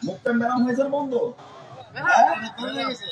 মুখটা ম্যাডাম হয়েছে বন্ধ। হ্যাঁ ম্যাডাম হয়ে গেছে।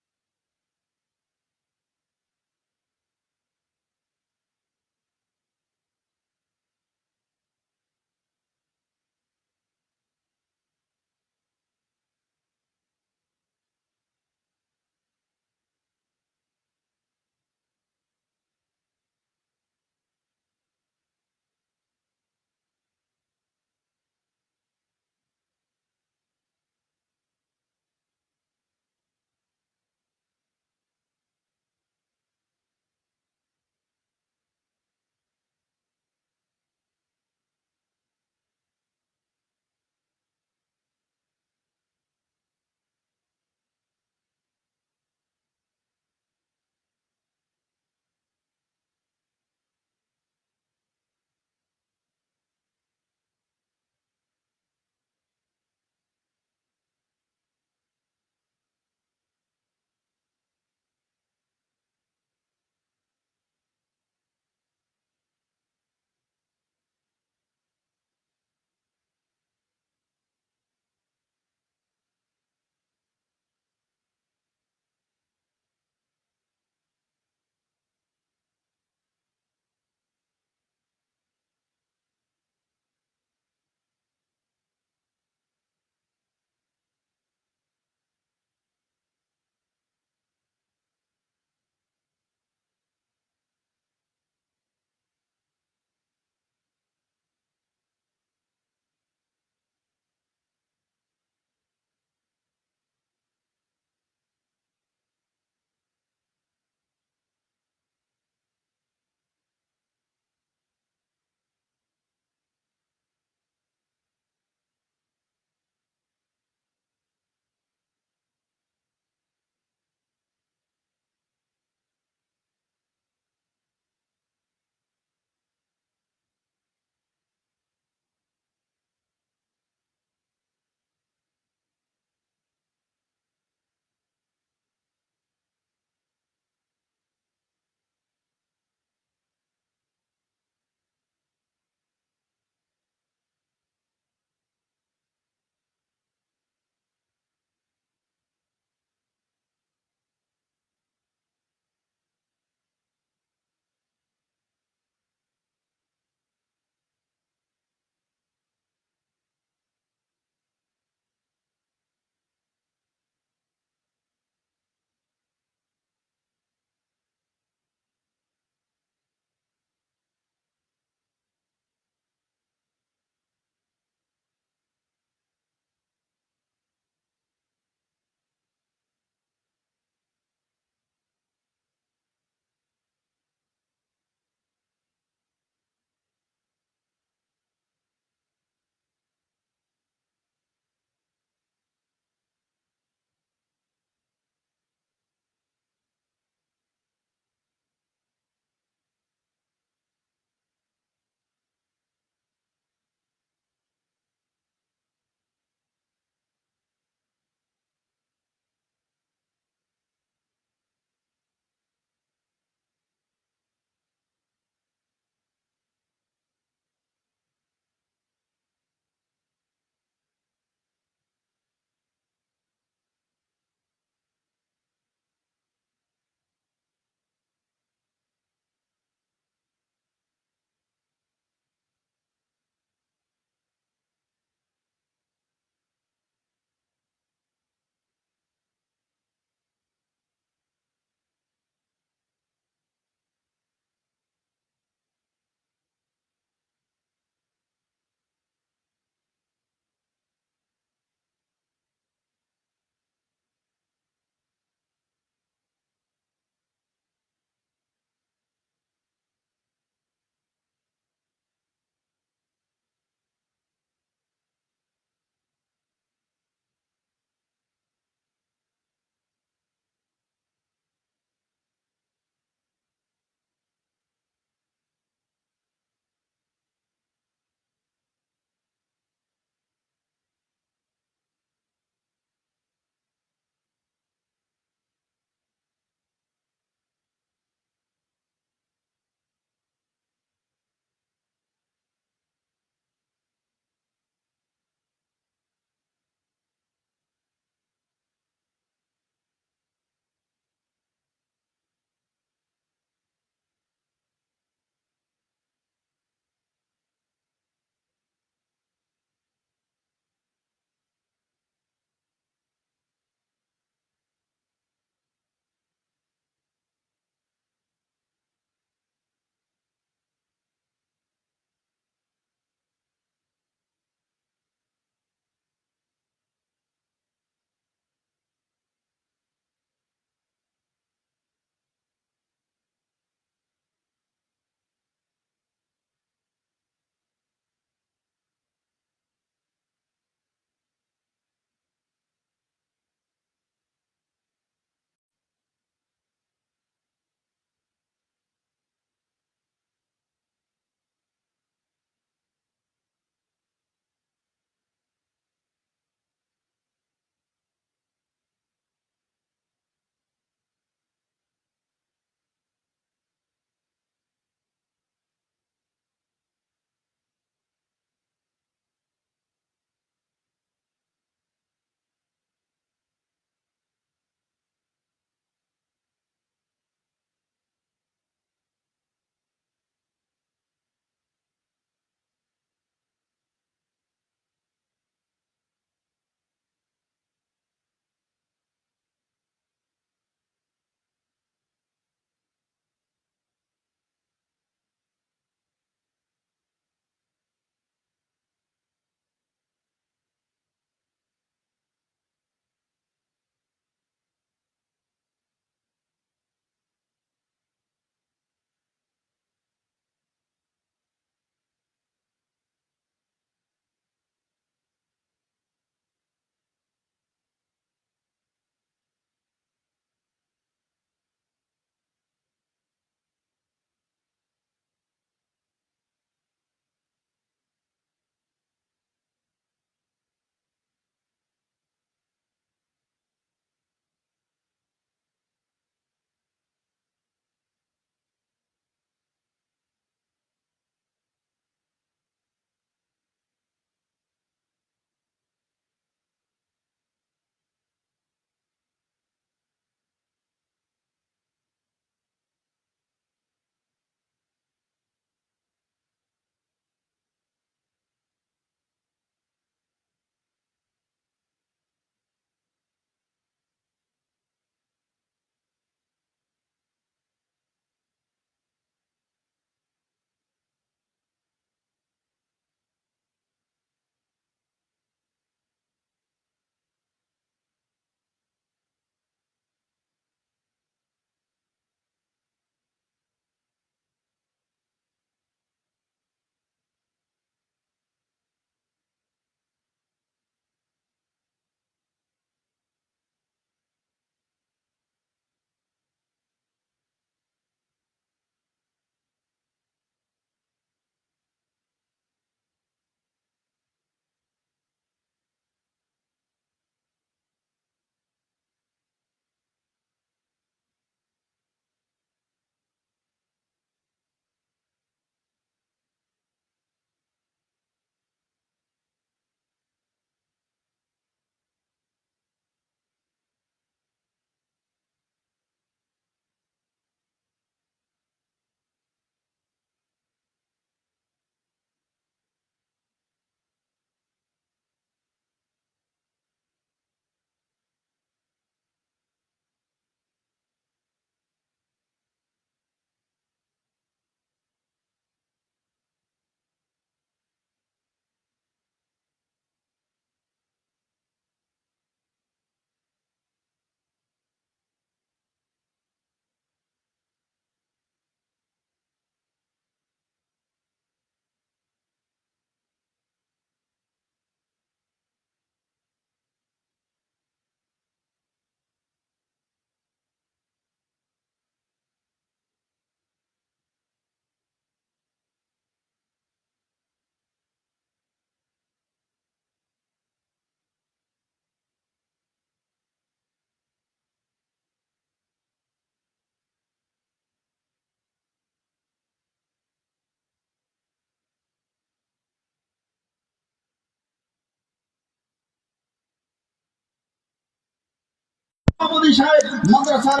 সভাপতি সাহেব, মাদ্রাসার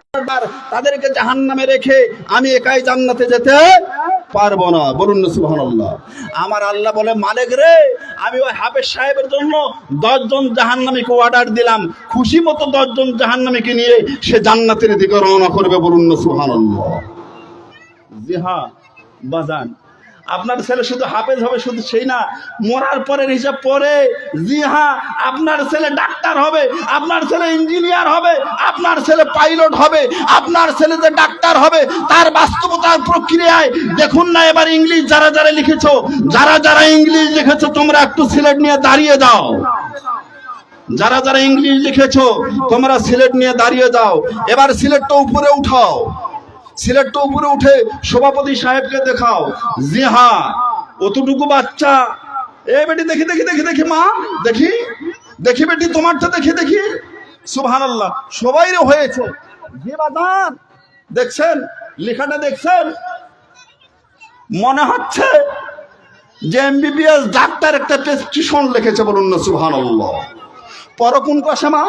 তাদেরকে জাহান্নামে রেখে আমি একাই জান্নাতে যেতে পারবো না। বলুন না সুবহানাল্লাহ। আমার আল্লাহ বলে, মালিক রে, আমি ওই হাফেজ সাহেবের জন্য 10 জন জাহান্নামীকে অর্ডার দিলাম, খুশি মতো 10 জন জাহান্নামীকে নিয়ে সে জান্নাতের দিকে রওনা করবে। বলুন না সুবহানাল্লাহ। জি হ্যাঁ বাজান, আপনার ছেলে শুধু হাফেজ হবে শুধু সেই না, মরার পরের হিসাব পরে। জি হ্যাঁ, আপনার ছেলে ডাক্তার হবে, আপনার ছেলে ইঞ্জিনিয়ার হবে, আপনার ছেলে পাইলট হবে, আপনার ছেলে যে ডাক্তার হবে তার বাস্তবতার প্রক্রিয়ায় দেখুন না। এবার ইংলিশ যারা যারা লিখেছো, যারা যারা ইংলিশ লিখেছো তোমরা একটু সিলেট নিয়ে দাঁড়িয়ে যাও। যারা যারা ইংলিশ লিখেছো তোমরা সিলেট নিয়ে দাঁড়িয়ে যাও। এবার সিলেটটা উপরে উঠাও, সিলেটটা উপরে উঠে সভাপতি সাহেবকে দেখাও। জি হ্যাঁ, অতটুকু বাচ্চা। এ বেটি দেখি দেখি দেখি দেখি মা, দেখি দেখি বেটি তোমারটা দেখি দেখি। সুবহানাল্লাহ, সবাইরও হয়েছে। জি বাজান, দেখছেন লেখাটা দেখছেন? মনে হচ্ছে যে এমবিবিএস ডাক্তার একটা প্রেসক্রিপশন লিখেছে। বলুন না সুবহানাল্লাহ। পড়ো কোন ক্লাসে মা?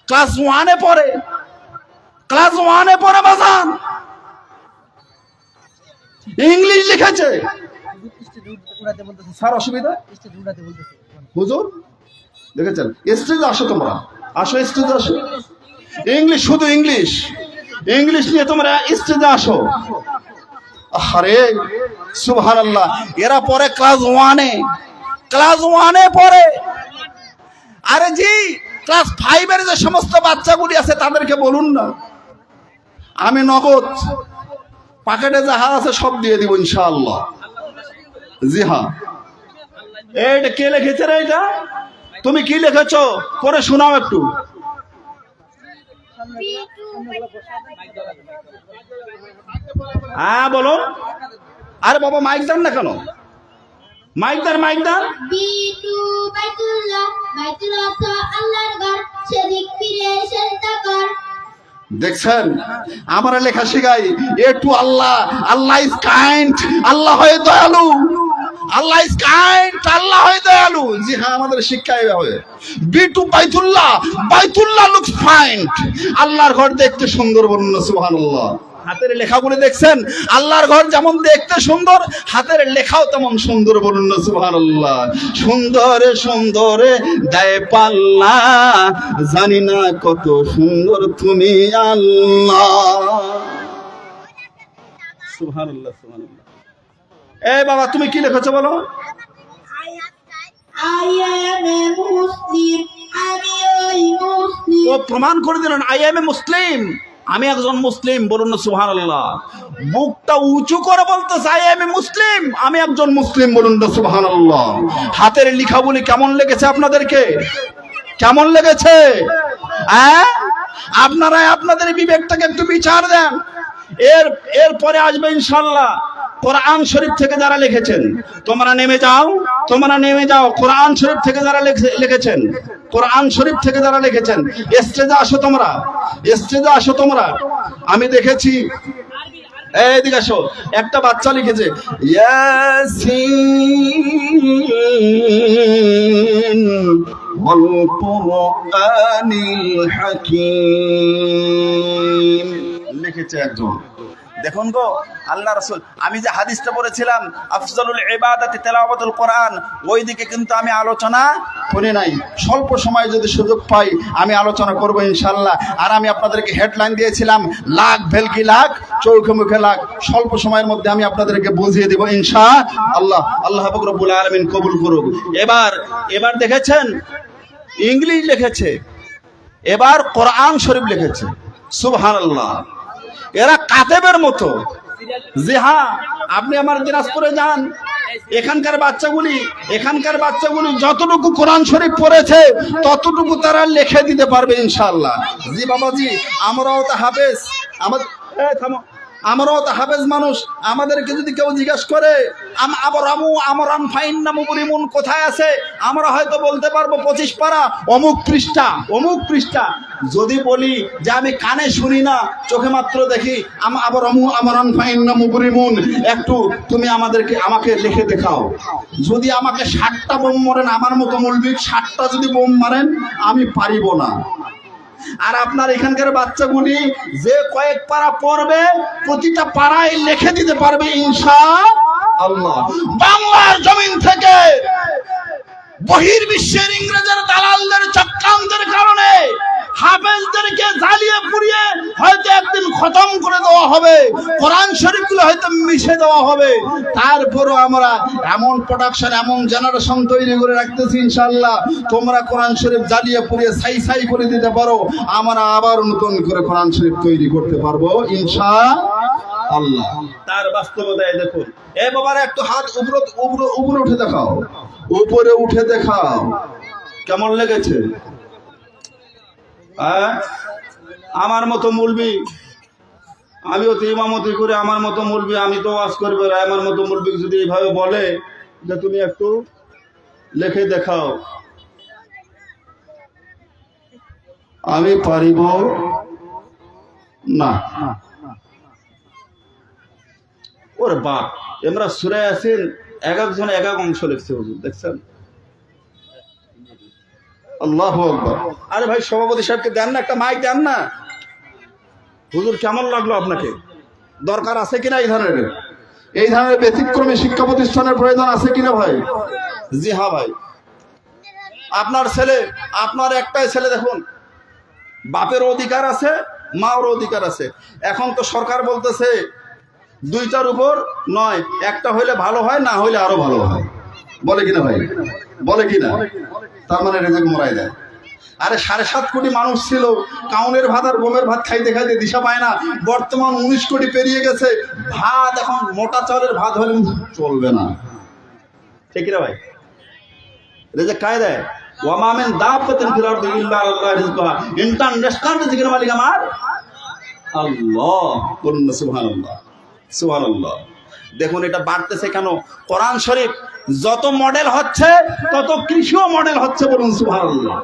ক্লাস 1-এ পড়ে, ক্লাস 1-এ পড়ে বাজান। ইংলিশ লিখেছে। স্যার অসুবিধা? হুজুর দেখেছেন? স্টেজে আসো তোমরা, আসো স্টেজে আসো। ইংলিশ, শুধু ইংলিশ, ইংলিশ নিয়ে তোমরা স্টেজে আসো। আরে সুবহানাল্লাহ, এরা পড়ে ক্লাস 1-এ, ক্লাস 1-এ পড়ে। আরে জি, ক্লাস 5-এর যে সমস্ত বাচ্চাগুলি আছে তাদেরকে বলুন না, আমি নগদ পকেটে যাহা আছে সব দিয়ে দিব ইনশাআল্লাহ। জি হ্যাঁ, এইটা কে লিখেছে রে? এটা তুমি কি লিখেছো পড়ে শোনাও একটু। হ্যাঁ বলো। আরে বাবা মাইক দেন না কেন? মাইক দেন, মাইক দেন। বিটু বাইতুল্লাহ, বাইতুল্লাহ তো আল্লাহর ঘর, সেদিক ফিরে সেজদা কর। দেখছেন আমরা লেখা শিখাই একটু আল্লাহ, আল্লাহ ইজ কাইন্ড, আল্লাহ হয় দয়ালু, আল্লাহ ইজ কাইন্ড, আল্লাহ হয় দয়ালু। জি হ্যাঁ, আমাদের শিক্ষা এইভাবে। বিটু বাইতুল্লাহ, বাইতুল্লাহ লুকস ফাইন, আল্লাহর ঘর দেখতে সুন্দর। বলুন না সুবহানাল্লাহ। হাতের লেখাগুলো দেখছেন? আল্লাহর ঘর যেমন দেখতে সুন্দর, হাতের লেখাও তেমন সুন্দর। বলুন না সুবহানাল্লাহ। সুন্দরে সুন্দরে দেয় পাল্লা, জানি না কত সুন্দর তুমি আল্লাহ। সুবহানাল্লাহ, সুবহানাল্লাহ। এই বাবা তুমি কি লিখেছো বলো? I am a Muslim, আমি ওই মুসলিম। ও প্রমাণ করে দিলেন, আই এম এ মুসলিম, আমি একজন মুসলিম। বলুন না সুবহানাল্লাহ। বুকটা উঁচু করে বলতেছে, আই এম এ মুসলিম, আমি একজন মুসলিম। বলুন না সুবহানাল্লাহ। হাতের লেখাগুলি কেমন লেগেছে আপনাদেরকে? কেমন লেগেছে? হ্যাঁ, আপনারা আপনাদের বিবেকটাকে একটু বিচার দেন। এরপরে আসবে ইনশাআল্লাহ কোরআন শরীফ থেকে যারা লিখেছেন। তোমরা নেমে যাও, তোমরা নেমে যাও। কোরআন শরীফ থেকে যারা লিখেছেন, কোরআন শরীফ থেকে যারা লিখেছেন স্টেজে আসো তোমরা, স্টেজে আসো তোমরা। আমি দেখেছি, এইদিকে আসো। একটা বাচ্চা লিখেছে ইয়াসিন ওয়াল কুরআনিল হাকীম লিখেছে একজন। দেখুন গো আল্লাহ রাসূল, আমি যে হাদিসটা পড়েছিলাম আফজালুল ইবাদাতি তিলাওয়াতুল কোরআন, ওই দিকে কিন্তু আমি আলোচনা করি নাই। স্বল্প সময় যদি সুযোগ পাই আমি আলোচনা করব ইনশাআল্লাহ। আর আমি আপনাদেরকে হেডলাইন দিয়েছিলাম লাখ ভেলকি লাখ, চৌখে মুখে লাখ। স্বল্প সময়ের মধ্যে আমি আপনাদেরকে বুঝিয়ে দেব ইনশাআল্লাহ। আল্লাহ পাক রব্বুল আলামিন কবুল করুক। এবার দেখেছেন ইংলিশ লিখেছে, এবার কোরআন শরীফ লিখেছে। সুবহানাল্লাহ, এরা কাতেবের মতো। জি হ্যাঁ, আপনি আমার দিনাজপুরে যান, এখানকার বাচ্চাগুলি যতটুকু কোরআন শরীফ পড়েছে ততটুকু তারা লিখে দিতে পারবে ইনশাআল্লাহ। জি বাবাজি, আমরাও তো হাফেজ, আমরাও তো হাফেজ মানুষ। আমাদেরকে যদি কেউ জিজ্ঞাসা করে আমরান ফাইন্না মুবরিমুন কোথায় আছে, আমরা হয়তো বলতে পারবো 25 পারা অমুক পৃষ্ঠা, অমুক পৃষ্ঠা। যদি বলি যে আমি কানে শুনি না, চোখে মাত্র দেখি, আমরান ফাইন্না মুবরিমুন, একটু তুমি আমাকে লিখে দেখাও। যদি আমাকে 60টা বোম মারেন, আমার মতো মৌলবি 60টা যদি বোম মারেন আমি পারিব না। আর আপনার এখানকার বাচ্চাগুলি যে কয়েক পারা পড়বে প্রতিটা পাড়ায় লিখে দিতে পারবে ইনশাআল্লাহ। বাংলার জমিন থেকে বহির্বিশ্বের ইংরেজের দালালদের চক্রান্তের কারণে হাফেজদেরকে জ্বালিয়ে পুড়িয়ে হয়তো একদিন খতম করে দেওয়া হবে, কোরআন শরীফগুলো হয়তো মিশে দেওয়া হবে, তারপরও আমরা এমন প্রোডাকশন, এমন জেনারেশন তৈরি করে রাখতেছি ইনশাআল্লাহ, তোমরা কোরআন শরীফ জ্বালিয়ে পুড়িয়ে ছাই ছাই করে দিতে পারো, আমরা আবার নতুন করে কোরআন শরীফ তৈরি করতে পারবো ইনশাআল্লাহ। তার বাস্তবতায় দেখুন। এ বাবার একটু হাত উপরে উঠে দেখাও, উপরে উঠে দেখাও কেমন লেগেছে। আমার মতো মুলবি, আমিও তো ইমামতি করে, আমার মতো মুলবি আমি তো ওয়াজ করবে, আমার মতো মুলবি যদি এইভাবে বলে যে তুমি একটু লিখে দেখাও, আমি পারিব না। ওর বাপ, আমরা সূরা ইয়াসিন এক একজন এক এক অংশ লিখছে হুজুর, দেখছেন? আল্লাহু আকবার। আরে ভাই সভাপতি সাহেবকে দেন না, একটা মাইক দেন না। হুজুর কেমন লাগলো আপনাকে? দরকার আছে কিনা এই ধরনের ব্যতিক্রমী শিক্ষা প্রতিষ্ঠানের প্রয়োজন আছে কিনা ভাই? জি হ্যাঁ ভাই। আপনার ছেলে, আপনার একটাই ছেলে, দেখুন বাপের অধিকার আছে, মার অধিকার আছে। এখন তো সরকার বলতেছে দুইটার উপর নয়, একটা হইলে ভালো হয়, না হইলে আরো ভালো হয়, বলে কিনা ভাই? বলে কিনা? তার মানে রেজেক মরাই দেয়। আরে 7.5 কোটি মানুষ ছিল, কাউনের ভাত আর গমের ভাত খাইতে খাইতে দিশা পায় না। বর্তমান 19 কোটি পেরিয়ে গেছে, ভাত এখন মোটা চালের ভাত হলে চলবে না, ঠিক না ভাই? রেজেক কায় দেয়। ওয়ামা মিন দাব্বাতিন ফিল আরদি ইল্লা আল্লাহ রিজকুহা। ইন্টারন্যাশনাল রিজকের মালিক আমার আল্লাহ। বলুন না সুবহানাল্লাহ, সুবহানাল্লাহ। দেখুন এটা বাড়তেছে কেন? কোরআন শরীফ যত মডেল হচ্ছে তত কৃষিও মডেল হচ্ছে, বলুন সুবহানাল্লাহ।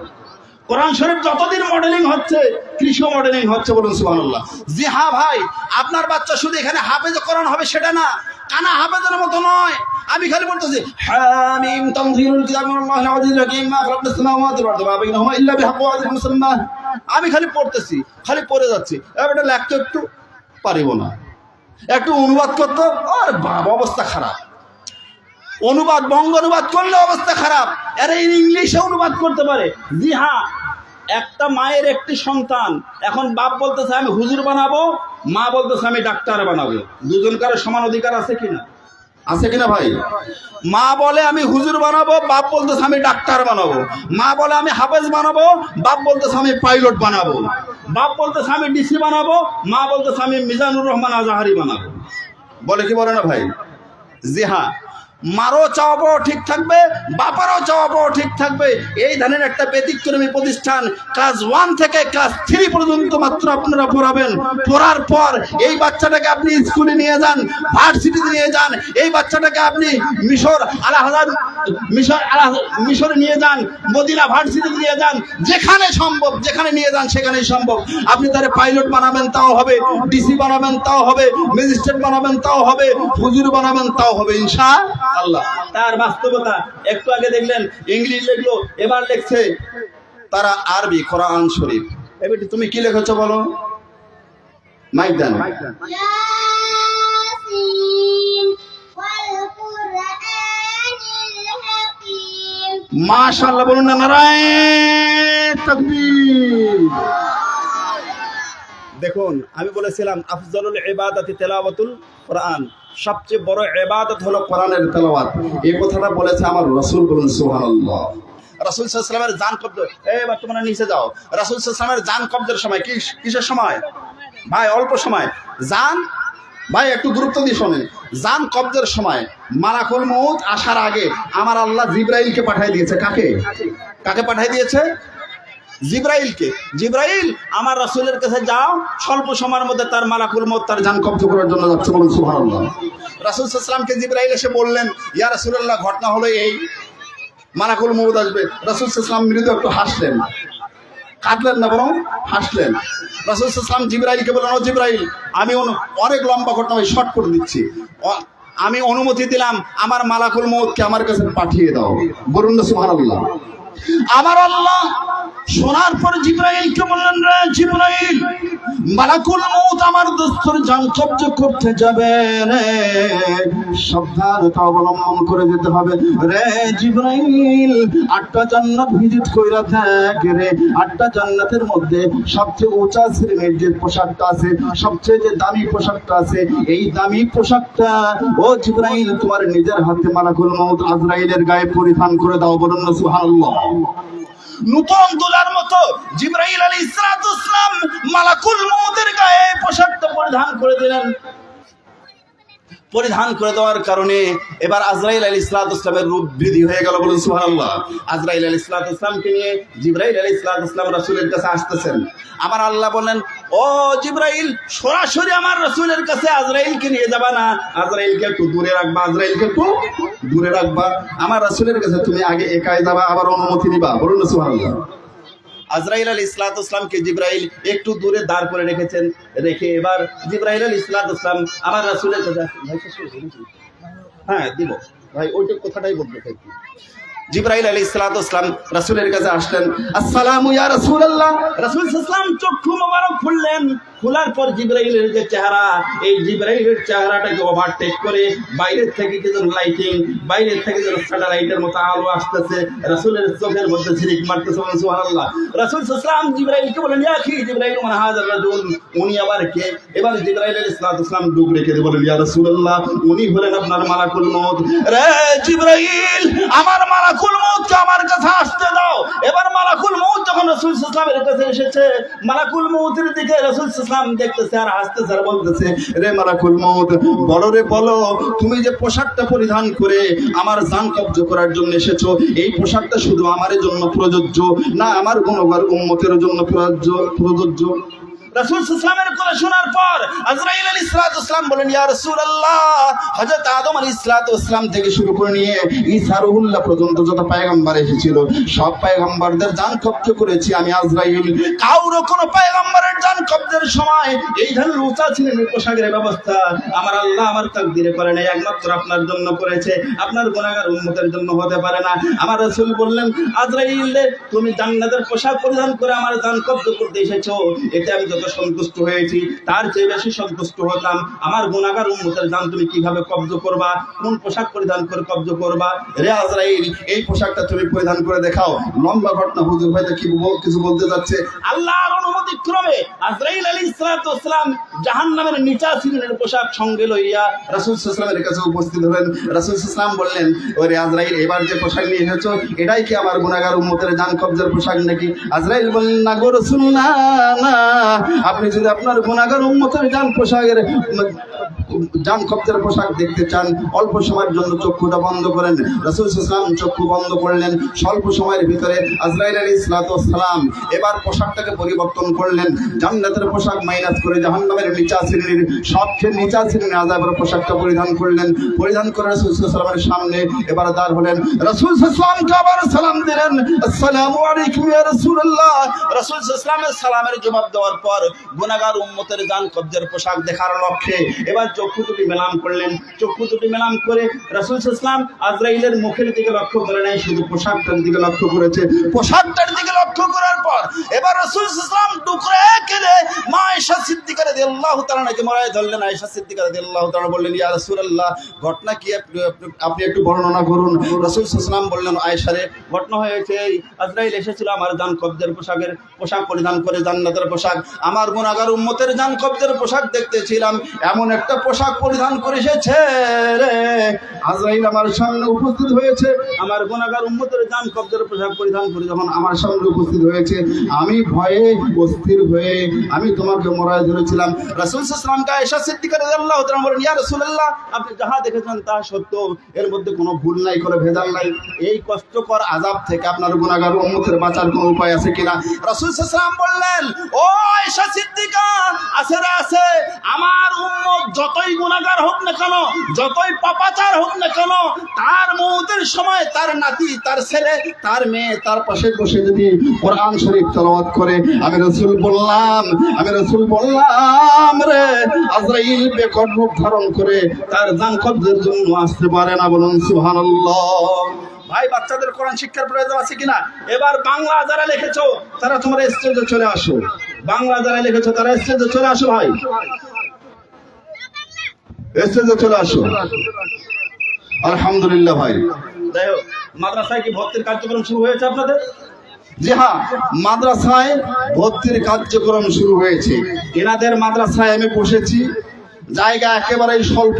কোরআন শরীফ যতদিন মডেলিং হচ্ছে কৃষিও মডেলিং হচ্ছে, বলুন সুবহানাল্লাহ। জি হ্যাঁ ভাই, আপনার বাচ্চা শুধু এখানে হাফেজ কোরআন হবে সেটা না, কানা হাফেজের মতো নয়। আমি খালি বলতেছি হামিম তানজিলুল কিতাব মিনাল্লাহিল আজিজিল হাকীম মা খালাকনাস সামাওয়াতি ওয়াল আরদা ওয়া মা বাইনাহুমা ইল্লা বিহাক্কি ওয়া আজালিন মুসাম্মা। আমি খালি পড়তেছি, খালি পড়ে যাচ্ছি। এটা লিখতে একটু পারিব না, একটু অনুবাদ করতে, আর বাবা অবস্থা খারাপ। অনুবাদ, বঙ্গ অনুবাদ করলে অবস্থা খারাপ, এরা ইংলিশে অনুবাদ করতে পারে। জি হ্যাঁ, একটা মায়ের একটি সন্তান, এখন বাপ বলতেছে আমি হুজুর বানাবো, মা বলতেছে আমি ডাক্তার বানাবো। দুজনকার সমান অধিকার আছে কিনা? আছে কিনা ভাই? মা বলে আমি হুজুর বানাবো, বাপ বলতেছে আমি ডাক্তার বানাবো। মা বলে আমি হাফেজ বানাবো, বাপ বলতেছে আমি পাইলট বানাবো। বাপ বলতেছে আমি ডিসি বানাবো, মা বলতেছে আমি মিজানুর রহমান আজাহারি বানাবো। বলে কি বলে না ভাই? জি হ্যাঁ, মারও চাওয়া পাওয়া ঠিক থাকবে, বাপারও চাওয়া পাওয়া ঠিক থাকবে। এই ধরনের একটা ব্যতিক্রমী প্রতিষ্ঠান, ক্লাস 1 থেকে ক্লাস 3 পর্যন্ত মাত্র আপনারা পড়াবেন। পড়ার পর এই বাচ্চাটাকে আপনি স্কুলে নিয়ে যান, ভার্সিটিতে নিয়ে যান, এই বাচ্চাটাকে আপনি মিশরে নিয়ে যান, মদিনা ভার্সিটিতে নিয়ে যান, যেখানে সম্ভব, যেখানে নিয়ে যান সেখানেই সম্ভব। আপনি তারে পাইলট বানাবেন তাও হবে, ডিসি বানাবেন তাও হবে, ম্যাজিস্ট্রেট বানাবেন তাও হবে, হুজুর বানাবেন তাও হবে ইনশাআল্লাহ। তার বাস্তবতা একটু আগে দেখলেন, ইংলিশ লিখলো, এবার লিখছে তারা আরবি কোরআন শরীফ। এবার তুমি কি লিখেছো বলো? মাইক দেন। ইয়াসিন ওয়াল কুরআনিল হাকীম। মাশাআল্লাহ, বলুন না নারায়ে তাকবীর। দেখুন আমি বলেছিলাম আফজালুল ইবাদাতি তিলাওয়াতুল কোরআন, সবচেয়ে বড় ইবাদত হলো কোরআনের তেলাওয়াত। এই কথাটা বলেছে আমার রাসূল, বলুন সুবহানাল্লাহ। রাসূল সাল্লাল্লাহু আলাইহি ওয়াসাল্লামের জান কবজ, বর্তমানে নিচে যাও, রাসূল সাল্লাল্লাহু আলাইহি ওয়াসাল্লামের জান কবজের সময় কিসের সময় ভাই? অল্প সময় জান, ভাই একটু গুরুত্ব দিয়ে শোনেন। জান কবজের সময় মালাকুল মউত আসার আগে আমার আল্লাহ জিবরাইলকে পাঠিয়ে দিয়েছে। কাকে কাকে পাঠিয়ে দিয়েছে? জিবরাইলকে। জিবরাইল আমার রাসূলের কাছে যাও, স্বল্প সময়ের মধ্যে তার মালাকুল মউত তার জান কবজ করার জন্য যাচ্ছে, বলুন সুবহানাল্লাহ। রাসূল সাল্লাল্লাহু আলাইহি ওয়াসাল্লামকে জিবরাইল এসে বললেন, ইয়া রাসূলুল্লাহ ঘটনা হলো এই, মালাকুল মউত আসবে। রাসূল সাল্লাল্লাহু আলাইহি ওয়াসাল্লাম মৃদু একটু হাসলেন, কাঁদলেন না, বরং হাসলেন। রাসূল সাল্লাল্লাহু আলাইহি ওয়াসাল্লাম জিবরাইলকে বললেন, ও জিবরাইল, আমি অনেক লম্বা ঘটনা, আমি শর্ট করে দিচ্ছি, আমি অনুমতি দিলাম আমার মালাকুল মউতকে আমার কাছে পাঠিয়ে দাও, বলুন না সুবহানাল্লাহ। আমার আল্লাহ শোনার পর জিবরাইলকে বললেন, রে জিবরাইল, মালাকুল মউত আমার দোস্তর জান কবজ করতে যাবে রে, সাবধানতা অবলম্বন করে যেতে হবে রে জিবরাইল। 8টা জান্নাত ভিজিট কইরা দেখ রে, 8টা জান্নাতের মধ্যে সবচেয়ে উঁচা শ্রেণীর যে পোশাকটা আছে, সবচেয়ে যে দামি পোশাকটা আছে, এই দামি পোশাকটা ও জিবরাইল তোমার নিজের হাতে মালাকুল মউত আজরাইলের গায়ে পরিধান করে দাও। বলুন না সুবহানাল্লাহ। নূতন দোলার মতো জিবরাইল আলাইহিস সালাম মালাকুল মউতের গায়ে পোশাকটা পরিধান করে দিলেন। পরিধান করে দেওয়ার কারণে এবার আজরাইল আলাইহিস সালামের রূপ বৃদ্ধি হয়ে গেল। বলুন সুবহানাল্লাহ। আজরাইল আলাইহিস সালামকে নিয়ে জিবরাইল আলাইহিস সালাম রাসূলের কাছে আসতেছেন। আমার আল্লাহ বলেন, ও জিবরাইল, সরাসরি আমার রাসূলের কাছে আজরাইলকে নিয়ে যাবা না, আজরাইলকে একটু দূরে রাখবা, আজরাইলকে একটু দূরে রাখবা। আমার রাসূলের কাছে তুমি আগে একাই যাবা, আবার অনুমতি নিবা। বলুন সুবহানাল্লাহ। আজরাইল আলাইহিস সালামকে জিবরাইল একটু দূরে দাঁড় করে রেখেছেন। রেখে এবার জিবরাইল আলাইহিস সালাম আমার রাসূলের কাছে, হ্যাঁ দিব ভাই, ওইটা কথাটাই বলতে চাই। জিবরাইল আলাইহিস সালাম রাসূলের কাছে আসলেন। আসসালামু ইয়া রাসূলুল্লাহ। রাসূল সাল্লাল্লাহু চক্ষু মোবারক খুললেন। খোলার পর জিবরাইলের যে চেহারা, এই জিবরাইলের চেহারাটাকে ওভারটেক করে বাইরের থেকে কিছু লাইটিং, বাইরের থেকে যেন স্যাটেলাইটের মতো আলো আসতেছে, রাসূলের চোখের মধ্যে ঝিলিক মারতেছে। সুবহানাল্লাহ। রাসূল সাল্লাল্লাহু জিবরাইলকে বলেন, ইয়া আখি জিবরাইল, মান হাযার রাজুল, উনি আবার কে? এবার জিবরাইল আলাইহিস সালাম ডুব রেখে দিয়ে বলেন, ইয়া রাসূলুল্লাহ, উনি হলেন আপনার মালাকুল মউত। রে জিবরাইল, আমার মালাকুল মউতকে আমার কাছে আসতে দাও। এবার মালাকুল মউত যখন রাসূল সাল্লাল্লাহু কাছে এসেছে, মালাকুল মউতের দিকে রাসূল সাল্লাল্লাহু দেখতেছে আর হাসতেছে আর বলতেছে, রে মালাকুল মউত, বলো রে বলো, তুমি যে পোশাকটা পরিধান করে আমার জান কবজ করার জন্য এসেছো, এই পোশাকটা শুধু আমার জন্য প্রযোজ্য না আমার গুণগার উম্মতের জন্য প্রযোজ্য? রাসূল সাল্লাল্লাহু কথা শোনার পর আজরাইল আলাইহিস সালাম বলেন, ইয়া রাসূলুল্লাহ, হযরত আদম আলাইহিস সালাম থেকে শুরু করে নিয়ে ঈসা রুহুল্লাহ পর্যন্ত যত পয়গম্বর এসেছিল, সব পয়গম্বরদের জান কবজ করেছি আমি আজরাইল। কারো কোনো পয়গম্বরের জান কবজের সময় এই ধরনের উঁচা ছিলেন পোশাকের ব্যবস্থা আমার আল্লাহ আমার তাকদীরে করে নাই, একমাত্র আপনার জন্য করেছে, আপনার গুনাহগার উম্মতের জন্য হতে পারে না। আমার রাসূল বললেন, আজরাইল, তুমি জান্নাতের পোশাক পরিধান করে আমার জান কবজ করতে এসেছো, এতে আমি যত সন্তুষ্ট হয়েছি তার চেয়ে বেশি সন্তুষ্ট হতাম। আমার গুনাহগার উম্মতের জান তুমি কিভাবে কবজ করবা, কোন পোশাক পরিধান করে কবজ করবা? রে আজরাইল, এই পোশাকটা তুমি পরিধান করে দেখাও। লম্বা ঘটনা, হুজুর হয়তো কিছু বলতে যাচ্ছে। আল্লাহর অনুমতি ক্রমে আজরাইল আলাইহিস সালাম জাহান্নামের নিচা শ্রেণীর পোশাক সঙ্গে লইয়া রাসূল সাল্লাল্লাহু কাছে উপস্থিত হলেন। রাসূল সাল্লাল্লাহু বললেন, ওরে আজরাইল, এবার যে পোশাক নিয়ে এসেছো, এটাই কি আমার গুনাহগার উম্মতের জান কবজের পোশাক নাকি? আজরাইল বললেন, না গো রাসূল, না না, আপনি যদি আপনার গুনাহগার উম্মতের জান কবজের পোশাক দেখতে চান, অল্প সময়ের জন্য চক্ষুটা বন্ধ করেন। রাসূল সাল্লাল্লাহু চক্ষু বন্ধ করলেন। স্বল্প সময়ের ভিতরে আজরাইল আলাইহিস সালাম এবার পোশাকটাকে পরিবর্তন করলেন। জান্নাতের পোশাক মাইনাস করে জাহান্নামের নিচা শ্রেণীর, সবচেয়ে নিচা শ্রেণীর আযাবের পোশাকটা পরিধান করলেন। পরিধান করে রাসূল সাল্লাল্লাহু সামনে এবার দাঁড় হলেন। রাসূল সাল্লাল্লাহু আবার সালাম দিলেন, আসসালামু আলাইকুম ইয়া রাসূলুল্লাহ। রাসূল সাল্লাল্লাহু সালামের জবাব দেওয়ার পর গুনাহগার উম্মতের জান কবজের পোশাক দেখার লক্ষ্যে এবার চক্ষু দুটি মেলাম করলেন। চক্ষু দুটি মেলাম করে রাসূল সাল্লাল্লাহু আজরাইলের মুখের দিকে লক্ষ্য করে নাই, শুধু পোশাকটার দিকে লক্ষ্য করেছে। পোশাকটার দিকে লক্ষ্য করার পর এবার রাসূল সাল্লাল্লাহু ডুকরে কেঁদে মা আয়েশা সিদ্দিকা রাদিয়াল্লাহু তাআলাকে মরায় ধরলেন। আয়েশা সিদ্দিকা রাদিয়াল্লাহু তাআলা বললেন, ইয়া রাসূলুল্লাহ, ঘটনা কি আপনি একটু বর্ণনা করুন। রাসূল সাল্লাল্লাহু বললেন, আয়েশা রে, ঘটনা হয়েছে এই, আজরাইল এসেছিল আমার জান কবজের পোশাক পরিধান করে, জান্নাতের পোশাক, আমার গুনাহগার উম্মতের জান কবজের পোশাক দেখতেছিলাম, এমন একটা পোশাক পরিধান করে এসেছে রে, আজরাইল আমার সামনে উপস্থিত হয়েছে, আমার গুনাহগার উম্মতের জান কবজের পোশাক পরিধান করে যখন আমার সামনে উপস্থিত হয়েছে, আমি ভয়ে অস্থির হয়ে আমি তোমাকে মরায় ধরেছিলাম। রাসূল সাল্লাল্লাহু আলাইহি আয়েশা সিদ্দিকা রাদিয়াল্লাহু তাআলা বলেন, ইয়া রাসূলুল্লাহ, আপনি যাহা দেখেছেন তা সত্য, এর মধ্যে কোনো ভুল নাই, কোনো ভেজাল নাই। এই কষ্টকর আযাব থেকে আপনার গুনাহগার উম্মতের বাঁচার কোনো উপায় আছে কিনা? রাসূল সাল্লাল্লাহু আলাইহি বললেন, ও আয়েশা সিদ্দিকা, আছে রে আছে, আমার উম্মত যতই গুনাহগার হোক না কেন, যতই পাপাচার হোক না কেন, তার মওতের সময় তার নাতি, তার ছেলে, তার মেয়ে তার পাশে বসে যদি কোরআন শরীফ তেলাওয়াত করে, আমি রাসূল বললাম রে, আজরাইল বেকট রূপ ধারণ করে তার জান কবজের জন্য আসতে পারে না। বলুন সুবহানাল্লাহ। ভাই বাচ্চাদের কোরআন শিক্ষার প্রয়োজন আছে কিনা? এবার বাংলা যারা লিখেছো তারা তোমার স্টেজে চলে আসো, বাংলা যারা লিখেছো তারা স্টেজে চলে আসো, ভাই স্টেজে চলে আসো। আলহামদুলিল্লাহ ভাই। যাই হোক, মাদ্রাসায় কি ভর্তির কার্যক্রম শুরু হয়েছে আপনাদের? জি হ্যাঁ, মাদ্রাসায় ভর্তির কার্যক্রম শুরু হয়েছে। এনাদের মাদ্রাসায় আমি বসেছি, জায়গা একেবারেই স্বল্প,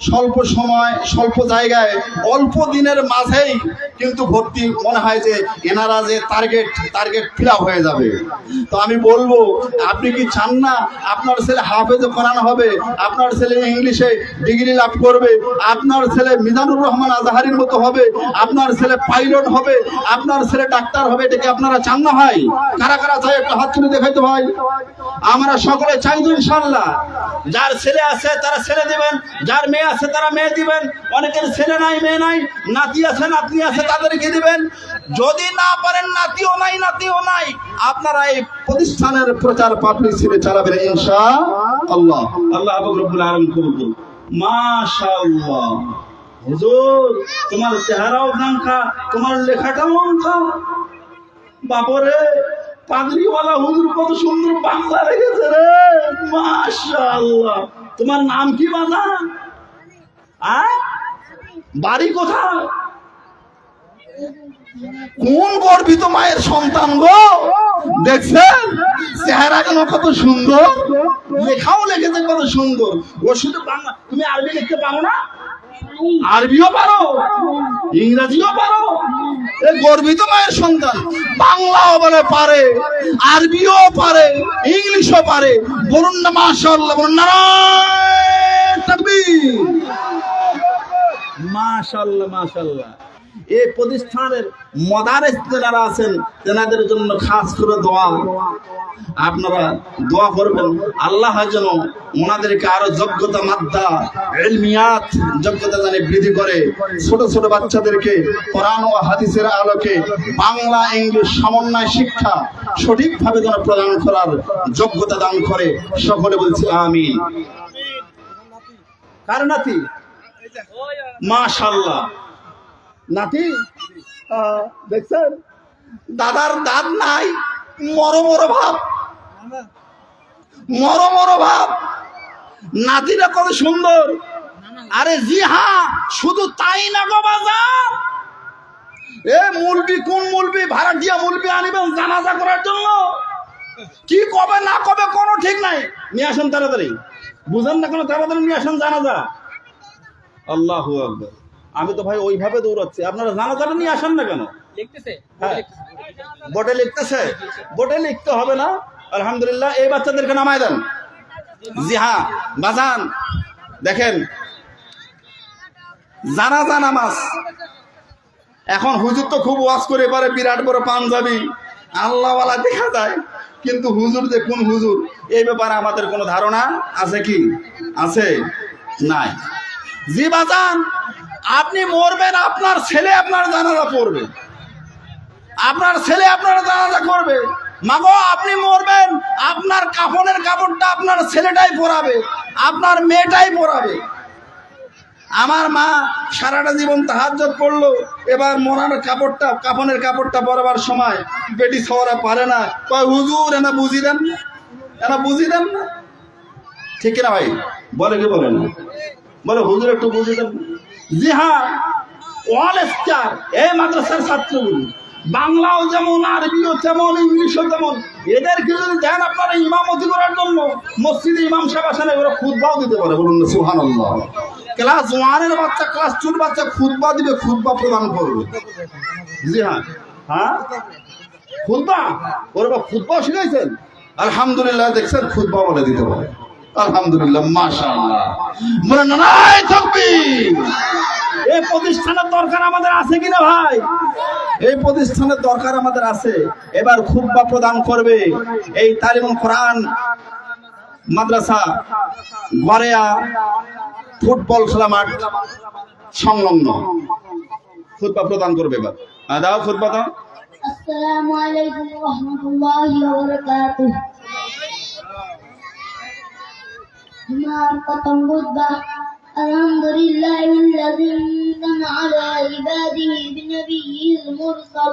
স্বল্প সময় স্বল্প জায়গায় অল্প দিনের মাঝেই কিন্তু ভর্তি মনে হয় যে এনারা যে টার্গেট ফিল আপ হয়ে যাবে। তো আমি বলবো, আপনি কি চান না আপনার ছেলে হাফেজে কোরআন হবে, আপনার ছেলে ইংলিশে ডিগ্রি লাভ করবে, আপনার ছেলে মিজানুর রহমান আজহারির মতো হবে, আপনার ছেলে পাইলট হবে, আপনার ছেলে ডাক্তার হবে? এটা কি আপনারা চান না ভাই? কারা কারা চাই একটা হাত তুলে দেখাইতে ভাই। আমরা সকলে চাই তো ইনশাআল্লাহ। যার ছেলে আছে তারা ছেলে দিবেন, যার মেয়ে আছে তারা মেয়ে দিবেন, অনেকের ছেলে নাই মেয়ে নাই, নাতি আছে নাতনি আছে তাদেরকে দিবেন। যদি না পারেন নাতিও নাই, আপনারা এই প্রতিষ্ঠানের প্রচার পাবলিসিটি চালাবেন ইনশাআল্লাহ। আল্লাহ রব্বুল আলামিন কবুল করুন। মাশাআল্লাহ। হুজুর তোমার চেহারাও গাঙ্খা, তোমার লেখাটাও গাঙ্খা। বাপরে, পাগড়িওয়ালা হুজুর কত সুন্দর বাংলা রেখেছে রে, মাশাআল্লাহ। তোমার নাম কি বাজান? বাড়ি কোথায়? কোন গর্বিত মায়ের সন্তান গো, দেখছেন চেহারা কেন কত সুন্দর, লেখাও লিখেছে কত সুন্দর। ও শুধু বাংলা, তুমি আরবি লিখতে পারো না? আরবিও পারো, ইংরেজিও পারো। এই গর্বিত মায়ের সন্তান বাংলাও বলে পারে, আরবিও পারে, ইংলিশও পারে। বলুন না মাশাআল্লাহ, বলুন নারায়ে তাকবীর। মাশাআল্লাহ মাশাআল্লাহ। এই প্রতিষ্ঠানের মাদারিস যারা আছেন তেনাদের জন্য খাস করে দোয়া, আপনারা দোয়া করবেন আল্লাহ যেন ওনাদেরকে আরো যোগ্যতা মাদ্দা ইলমিয়াত যোগ্যতা জানে বৃদ্ধি করে, ছোট ছোট বাচ্চাদেরকে কোরআন ও হাদিসের আলোকে বাংলা ইংলিশ সমন্বয় শিক্ষা সঠিকভাবে যেন প্রদান করার যোগ্যতা দান করে। সকলে বলছি আমিন। কার নাতি? মাশাআল্লাহ। নাতি দেখছেন, দাদার দাঁত নাই, মরো ভাব, মরো ভাব। নাতিরা কত সুন্দর। আরে জি হ্যাঁ, শুধু তাই না গো বাজার, এ মুলবি কোন মুলবি ভাড়াটিয়া মুলবি আনিবেন জানাজা করার জন্য, কি কবে না কবে কোনো ঠিক নাই। নিয়ে আসেন তাড়াতাড়ি, বুঝেন না কোনো, তাড়াতাড়ি নিয়ে আসেন জানাজা। আল্লাহু আকবার। আমি তো ভাই ওইভাবে দৌড়াচ্ছি, আপনারা জানাজাটা নিয়ে আসেন না কেন? বোর্ডে লিখতেছে, বোর্ডে লিখতে হবে না। আলহামদুলিল্লাহ। এই বাচ্চাদেরকে নামায় দেন। জি হ্যাঁ বাজান, দেখেন জানাজা নামাজ এখন হুজুর তো খুব ওয়াজ করে পারে, বিরাট বড় পাঞ্জাবি আল্লাহওয়ালা দেখা যায়, কিন্তু হুজুর যে কোন হুজুর এই ব্যাপারে আমাদের কোনো ধারণা আছে কি? আছে নাই। জি বাজান, আপনি মরবেন, আপনার ছেলে আপনার জানাজা পড়বে, আপনার ছেলে আপনার জানাজা করবে। মাগো আপনি মরবেন, আপনার কাফনের কাপড়টা আপনার ছেলেটাই পরাবে, আপনার মেয়েটাই পরাবে। আমার মা সারাটা জীবন তাহাজ্জুদ পড়লো, এবার মরার কাপড়টা কাফনের কাপড়টা পরাবার সময় বেটি সওয়ারা পারে না, কয় হুজুর এনা বুঝি দেন, এনা বুঝি দেন না। ঠিক না ভাই? বলে কি বলে না? বলে হুজুর একটু বুঝি দেন। জি হ্যাঁ, অল স্টার এই মাদ্রাসার ছাত্রগুলো বাংলাও যেমন, আরবিও তেমন, ইংলিশও তেমন। এদেরকে যদি দেন আপনারা ইমামতি করার জন্য, মসজিদে ইমাম সাহেব আসেন, এগুলো খুতবাও দিতে পারে। বলুন না সুবহানাল্লাহ। ক্লাস 1-এর বাচ্চা, ক্লাস 2-র বাচ্চা খুতবা দিবে, খুতবা প্রদান করবে। জি হ্যাঁ, হ্যাঁ খুতবা করবে, খুতবাও শিখাইছেন। আলহামদুলিল্লাহ, দেখছেন খুতবা বলে দিতে পারে। আলহামদুলিল্লাহ মাশাআল্লাহ। বলেন নারায়ে তাকবীর। এই প্রতিষ্ঠানের দরকার আমাদের আছে কিনা ভাই? এই প্রতিষ্ঠানের দরকার আমাদের আছে। এবার খুতবা প্রদান করবে এই তালিমুল কোরআন মাদ্রাসা গড়েয়া ফুটবল খেলা মাঠ সংলগ্ন খুতবা প্রদান করবে। এবার দাও খুতবা দাও। আসসালামু আলাইকুম ওয়া রাহমাতুল্লাহি ওয়া বারাকাতুহু। আমার প্রথম খুতবা الحمد لله الذي انعم على عباده بنبيه المرسل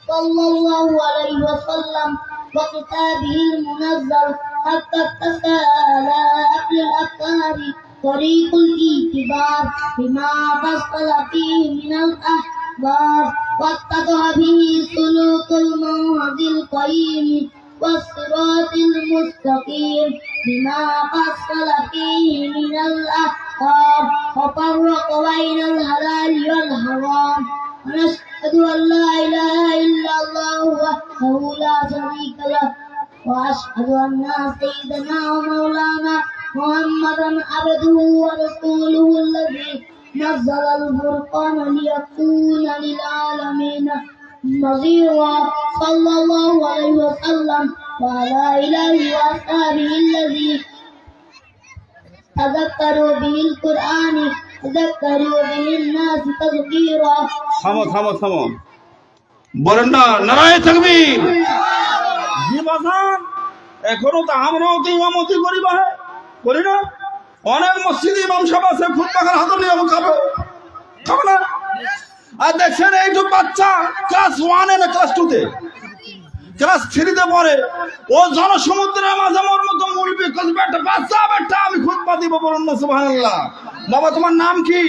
صلى الله عليه وسلم وكتابه المنزل حتى اتسع على أهل الأفكار طريق الاعتبار بما فصل فيه من الأخبار واتبع به سلوك المنهج القيم والصراط المستقيم بما فصل فيه من الأحكام وفرق بين الحلال والحرام ونشهد أن لا إله إلا الله وحده لا شريك له وأشهد أن سيدنا ومولانا محمدا عبده ورسوله الذي نزل الفرقان ليكون للعالمين نظيرا صلى الله عليه وسلم وعلى آله وأصحابه الذي تذكروا به القرآن تذكروا به الناس تذكيرا থামো থামো থামো, বলেন না নারায়ে তাকবীর। জি বাজান, এখনো তো আমরাও তো ইমামতি করি ভাই, করি না? অনেক মসজিদে ইমাম সাহেব আছে, ফুটপাখার হাতে নিয়ে খাবে, খাবে না? আর দেখছেন এই যে বাচ্চা ক্লাস 1 না ক্লাস 2 তে, ক্লাস 3 তে পড়ে, ও জনসমুদ্রের মাঝে মোর মতো মুরবি কসবে একটা বাচ্চা বাচ্চা আমি খুতবা দিব, বলুন না সুবহানাল্লাহ। বাবা তোমার নাম কি?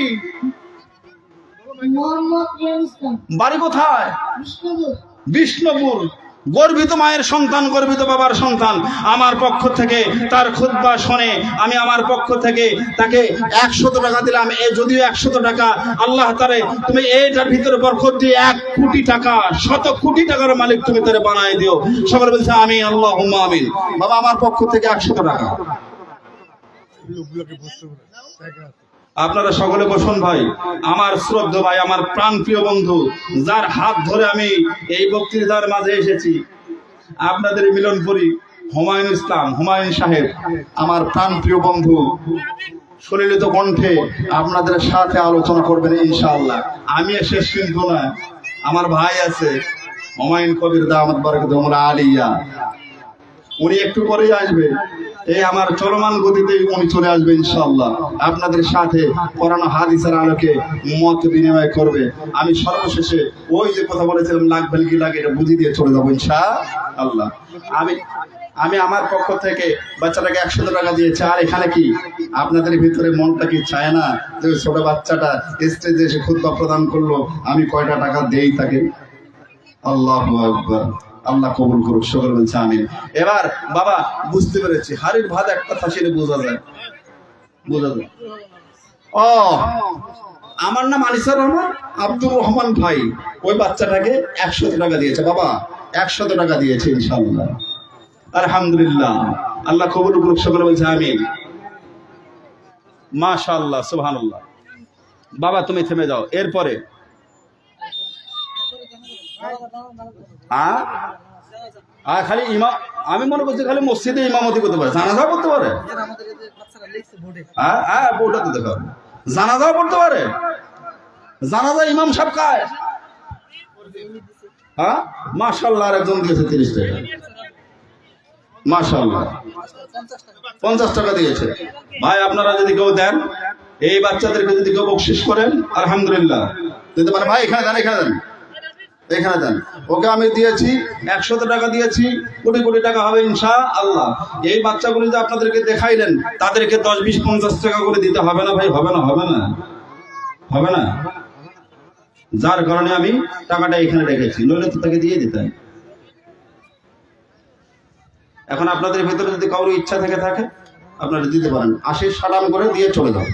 মোহাম্মদ রিয়াজ ইসলাম। বাড়ি কোথায়? বিষ্ণুপুর। বিষ্ণুপুর। গর্বিত মায়ের সন্তান, গর্বিত বাবার সন্তান। আমার পক্ষ থেকে তার খুতবা শুনে আমি আমার পক্ষ থেকে তাকে 100 টাকা দিলাম। যদিও 100 টাকা আল্লাহ তারে তুমি এইটার ভিতরে বরকত দিয়ে 1 কোটি টাকা, 100 কোটি টাকার মালিক তুমি তারে বানাই দিও। সবাই বলছে আমিন, আল্লাহুম্মা আমিন। বাবা আমার পক্ষ থেকে 100 টাকা। আপনারা সকলে বসুন ভাই। আমার শ্রদ্ধা ভাই, আমার প্রাণ প্রিয় বন্ধু, যার হাত ধরে আমি এই বক্তৃতার মাঝে এসেছি, আপনাদের মিলনপুরি হুমায়ুন ইসলাম, হুমায়ুন সাহেব, আমার প্রাণ প্রিয় বন্ধু, সলিলিত কণ্ঠে আপনাদের সাথে আলোচনা করবেন ইনশাআল্লাহ। আমি শেষ কিন্তু না, আমার ভাই আছে হুমায়ুন কবির দামাত বরকতুহুল আলিয়া, উনি একটু পরেই আসবে। এই আমার চলমান গতিতে উনি চলে আসবে ইনশাআল্লাহ, আপনাদের সাথে কোরআন হাদিসের আলোকে মত বিনিময় করবে। আমি সর্বশেষে ওই যে কথা বলেছিলাম লাগবে কি লাগে এটা বুঝিয়ে দিয়ে চলে যাবো ইনশাআল্লাহ। আমি আমার পক্ষ থেকে বাচ্চাটাকে 100 টাকা দিয়েছি। আর এখানে কি আপনাদের ভিতরে মনটা কি চায় না যে ছোট বাচ্চাটা স্টেজে এসে খুতবা প্রদান করলো, আমি কয়টা টাকা দেই তাকে? আল্লাহু আকবার। আল্লাহ কবুল করুক, সকলে বলছে আমিন। এবার বাবা বুঝতে পেরেছি, হাড়ির ভাত একটা ফাঁসিলে বোঝা যায়, বোঝা যায়। ও আমার নাম আনিসুর রহমান, আব্দুর রহমান ভাই ওই বাচ্চাটাকে 100 টাকা দিয়েছে। বাবা 100 টাকা দিয়েছে ইনশাআল্লাহ, আলহামদুলিল্লাহ। আল্লাহ কবুল করুক, সকলে বলছে আমিন। মাশাআল্লাহ, সুবহানাল্লাহ। বাবা তুমি থেমে যাও। এরপরে খালি ইমাম, আমি মনে করছি খালি মসজিদে ইমামতি করতে পারে, জানাজা করতে পারে। হ্যাঁ বউটা তো দেখো, জানাজাও করতে পারে। জানাজা ইমাম সাহেব খায়। হ্যাঁ মাশাআল্লাহ, একজন দিয়েছে 30 টাকা, মাশাআল্লাহ 50 টাকা দিয়েছে। ভাই আপনারা যদি কেউ দেন, এই বাচ্চাদেরকে যদি কেউ বকশিশ করেন, আলহামদুলিল্লাহ দিতে পারে। ভাই এখানে দেন, এখানে দেন, এখানে দেন। ওকে আমি দিয়েছি 100 টাকা দিয়েছি, কোটি কোটি টাকা হবে ইনশাআল্লাহ। এই বাচ্চাগুলো যে আপনাদেরকে দেখাইলেন, তাদেরকে 10, 20, 50 টাকা করে দিতে হবে না ভাই? হবে না, হবে না, হবে না। যার কারণে আমি টাকাটা এখানে রেখেছি, নইলে তো তাকে দিয়ে দিতেন। এখন আপনাদের ভেতরে যদি কারোর ইচ্ছা থেকে থাকে আপনারা দিতে পারেন। আসে সালাম করে দিয়ে চলে যান।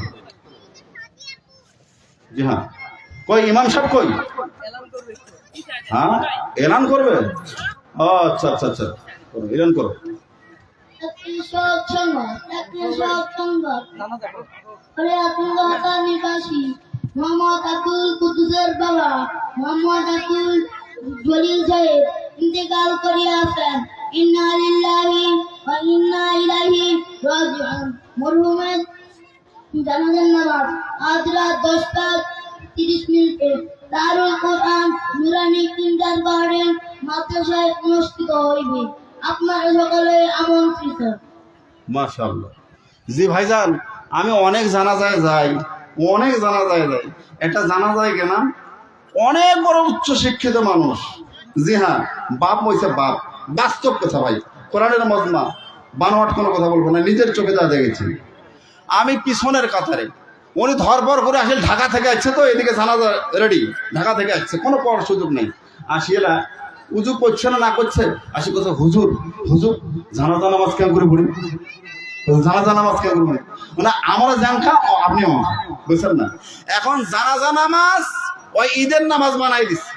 জি হ্যাঁ, কই ইমাম সাহেব কই? হ্যাঁ এলান করবে? ও আচ্ছা আচ্ছা আচ্ছা, এলান করো। মোহাম্মদ আকুল কুদ্দুসের বাবা মোহাম্মদ আকুল জলিল সাহেব ইন্তেকাল করিয়াছেন। ইন্না লিল্লাহি ওয়া ইন্না ইলাইহি রাজিউন। মরহুমের জানাজার নামাজ আজ রাত 10:30 দারুল কোরআন নুরানি কিন্ডারগার্টেন মাদ্রাসায় অনুষ্ঠিত হইবে। আপনারা সকলে আমন্ত্রিত। মাশাআল্লাহ। জি ভাইজান, আমি অনেক জানাজায় যাই, অনেক জানাজায় যাই। একটা জানাজায় গেলাম, অনেক বড় উচ্চ শিক্ষিত মানুষ। জি হ্যাঁ, বাপ হইছে বাপ, বাস্তব কথা ভাই, কোরআনের মজমা, বানোয়াট কোনো কথা বলবো না, নিজের চোখে যা দেখেছি। আমি পিছনের কাতারে, উনি ধরপর করে আসলে ঢাকা থেকে আসছে, তো এদিকে জানাজা রেডি, ঢাকা থেকে আসছে, কোনো পড়ার সুযোগ নেই। আসিয়েলা উজু করছে না করছে, আসি কথা, হুজুর হুজুর জানাজা নামাজ কেন করে পড়ি, জানাজা নামাজ কেন করে পড়ি, মানে আমরা জানখা আপনি বুঝছেন না। এখন জানাজা নামাজ ওই ঈদের নামাজ বানাই দিচ্ছে।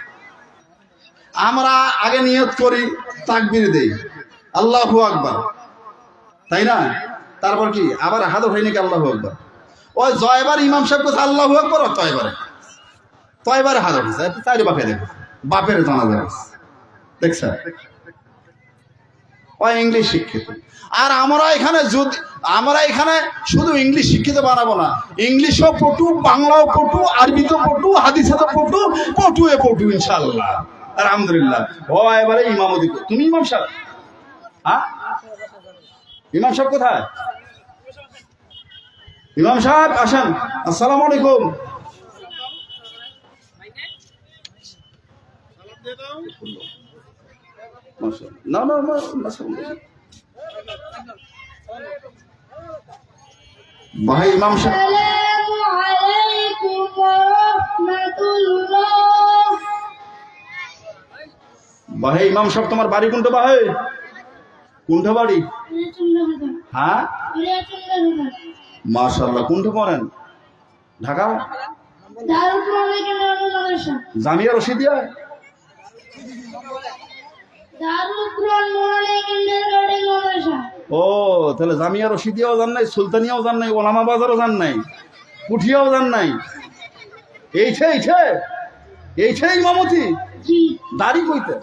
আমরা আগে নিয়ত করি, তাকবীর দেই, আল্লাহু আকবার, তাই না? তারপর কি আবার হাত হয় নাকি আল্লাহু আকবার, ওই জয়বার ইমাম সাহেব কোথায় আল্লাহু আকবার, তয়বারে হাত হয়েছে, চারি বাপে দেখো, বাপের জানাজা দেখছ, ওই ইংলিশ শিক্ষিত। আর আমরা এখানে শুধু ইংলিশ শিক্ষিত বানাবো না, ইংলিশও পটু, বাংলাও পটু, আরবিতে পটু, হাদিসেও পটু, পটু ইনশাআল্লাহ, আলহামদুলিল্লাহ। ও এবারে ইমামতি, তুমি ইমাম সাহেব? হ্যাঁ, ইমাম সাহেব কোথায়? ইমাম সাহেব আসেন, আসসালামু আলাইকুম। না না না, ভাই ইমাম সাহেব, আসসালামু আলাইকুম ওয়া রাহমাতুল্লাহ। ভাই ইমাম সাহেব তোমার বাড়ি কোনটা ভাই? কোনটা বাড়ি? হ্যাঁ মাশাআল্লাহ, কোনটা পড়েন? ঢাকা জামিয়া রশিদিয়া? ও তাহলে জামিয়া রশিদিয়াও জান নাই, সুলতানিয়াও জান নাই, ওলামা বাজারও জান নাই, পুঠিয়াও জান নাই, এইছে ইমামতি। দাড়ি কইতে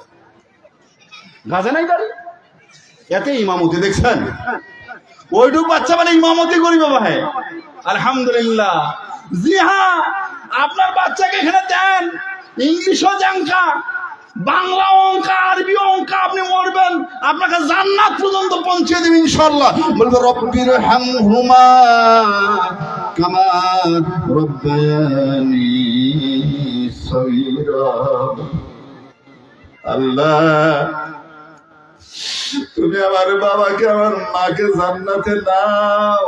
গাছে নাই দাড়ি, এতে ইমামতি দেখছেন? ওইটুক বাচ্চা মানে ইমামতি করিব ভাই, আলহামদুলিল্লাহ। জি হ্যাঁ, আপনার বাচ্চাকে এখানে দেন, ইংলিশও জানকা, বাংলা অঙ্ক, আরবি অঙ্ক, আপনি মরবেন, আপনাকে জান্নাত পর্যন্ত পৌঁছে দেবেন ইনশাআল্লাহ। বলবো রব্বির হামহুমা কামা রব্বায়ানি সগীরা। আল্লাহ তুমি আমার বাবাকে, আমার মাকে জান্নাতে দাও,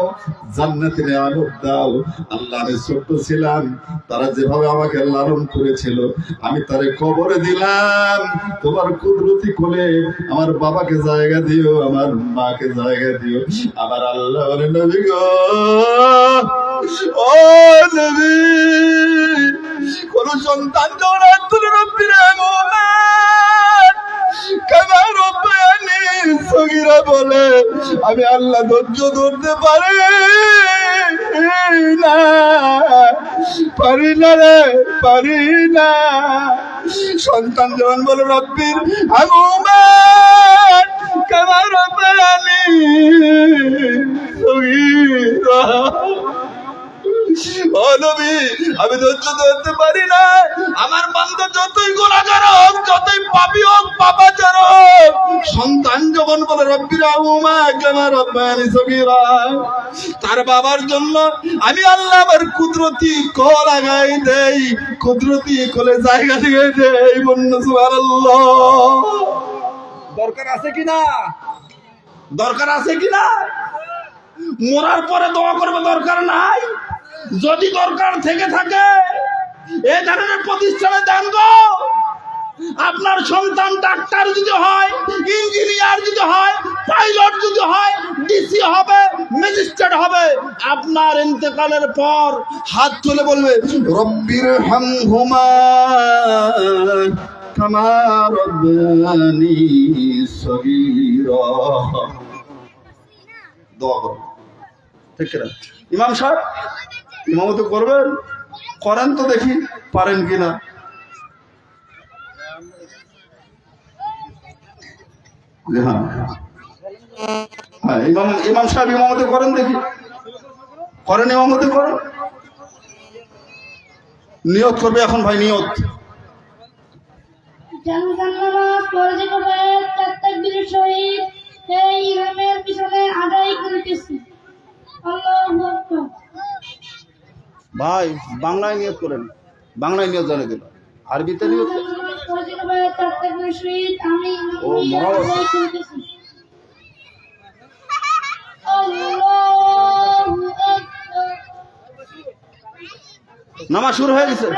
জান্নাতে নিয়ামত দাও। আল্লাহ আমি ছোট ছিলাম, তারা যেভাবে আমাকে লালন করেছিল, আমি তারে কবরে দিলাম, তোমার কুদরতি কোলে আমার বাবাকে জায়গা দিও, আমার মাকে জায়গা দিও। আমার আল্লাহ বলে, নবী গো, ও নবী, কোন সন্তান জোড়াত তুলে রব্বির সগীরা বলে, আমি আল্লাহ ধৈর্য ধরতে পারি না। সন্তান যখন বলে রব্বির হামহুমা কামা রব্বায়ানি সগীরা, ও নবী আমি ধৈর্য ধরতে পারি না, আমার বান্দা যতই গুনাহগার হোক, যতই পাপী হোক, পাপাচার হোক, সন্তান যখন বলে রব্বির হামহুমা কামা রব্বায়ানি সগীরা, তার বাবার জন্য আমি আল্লাহ আমার কুদরতি কোল লাগাই দেই, কুদরতি কোলে জায়গা দিয়ে দেই। বলুন সুবহানাল্লাহ। দরকার আছে কিনা? দরকার আছে কিনা? মরার পরে দোয়া করবে দরকার নাই? যদি দরকার থেকে থাকে এই ধরনের প্রতিষ্ঠানে দেন গো। আপনার সন্তান ডাক্তার যদি হয়, ইঞ্জিনিয়ার যদি হয়, পাইলট যদি হয়, ডিসি হবে, ম্যাজিস্ট্রেট হবে, আপনার ইন্তেকালের পর হাত তুলে বলবে রব্বির হামহুমা কামা রব্বায়ানি সগীরা। দোয়া করো, ঠিক না? ইমাম সাহেব ইমামতি করবেন, করেন তো দেখি পারেন কিনা। হ্যাঁ হ্যাঁ, ইমাম সাহেব ইমামতি করেন দেখি, করেন, ইমামতি করেন, নিয়ত করবে এখন ভাই, নিয়ত। জানাজার নামাজ পরিচিত হয়ে তাকবীরের সহিত এই ইমামের পিছনে আদায় করিতেছি। আল্লাহু আকবার। ভাই বাংলায় নিয়ত করেন, বাংলায় নিয়ত জানিয়ে দিল, আরবিতে নিয়ত করেন। ও মহারাজ নামাজ শুরু হয়ে গেছে।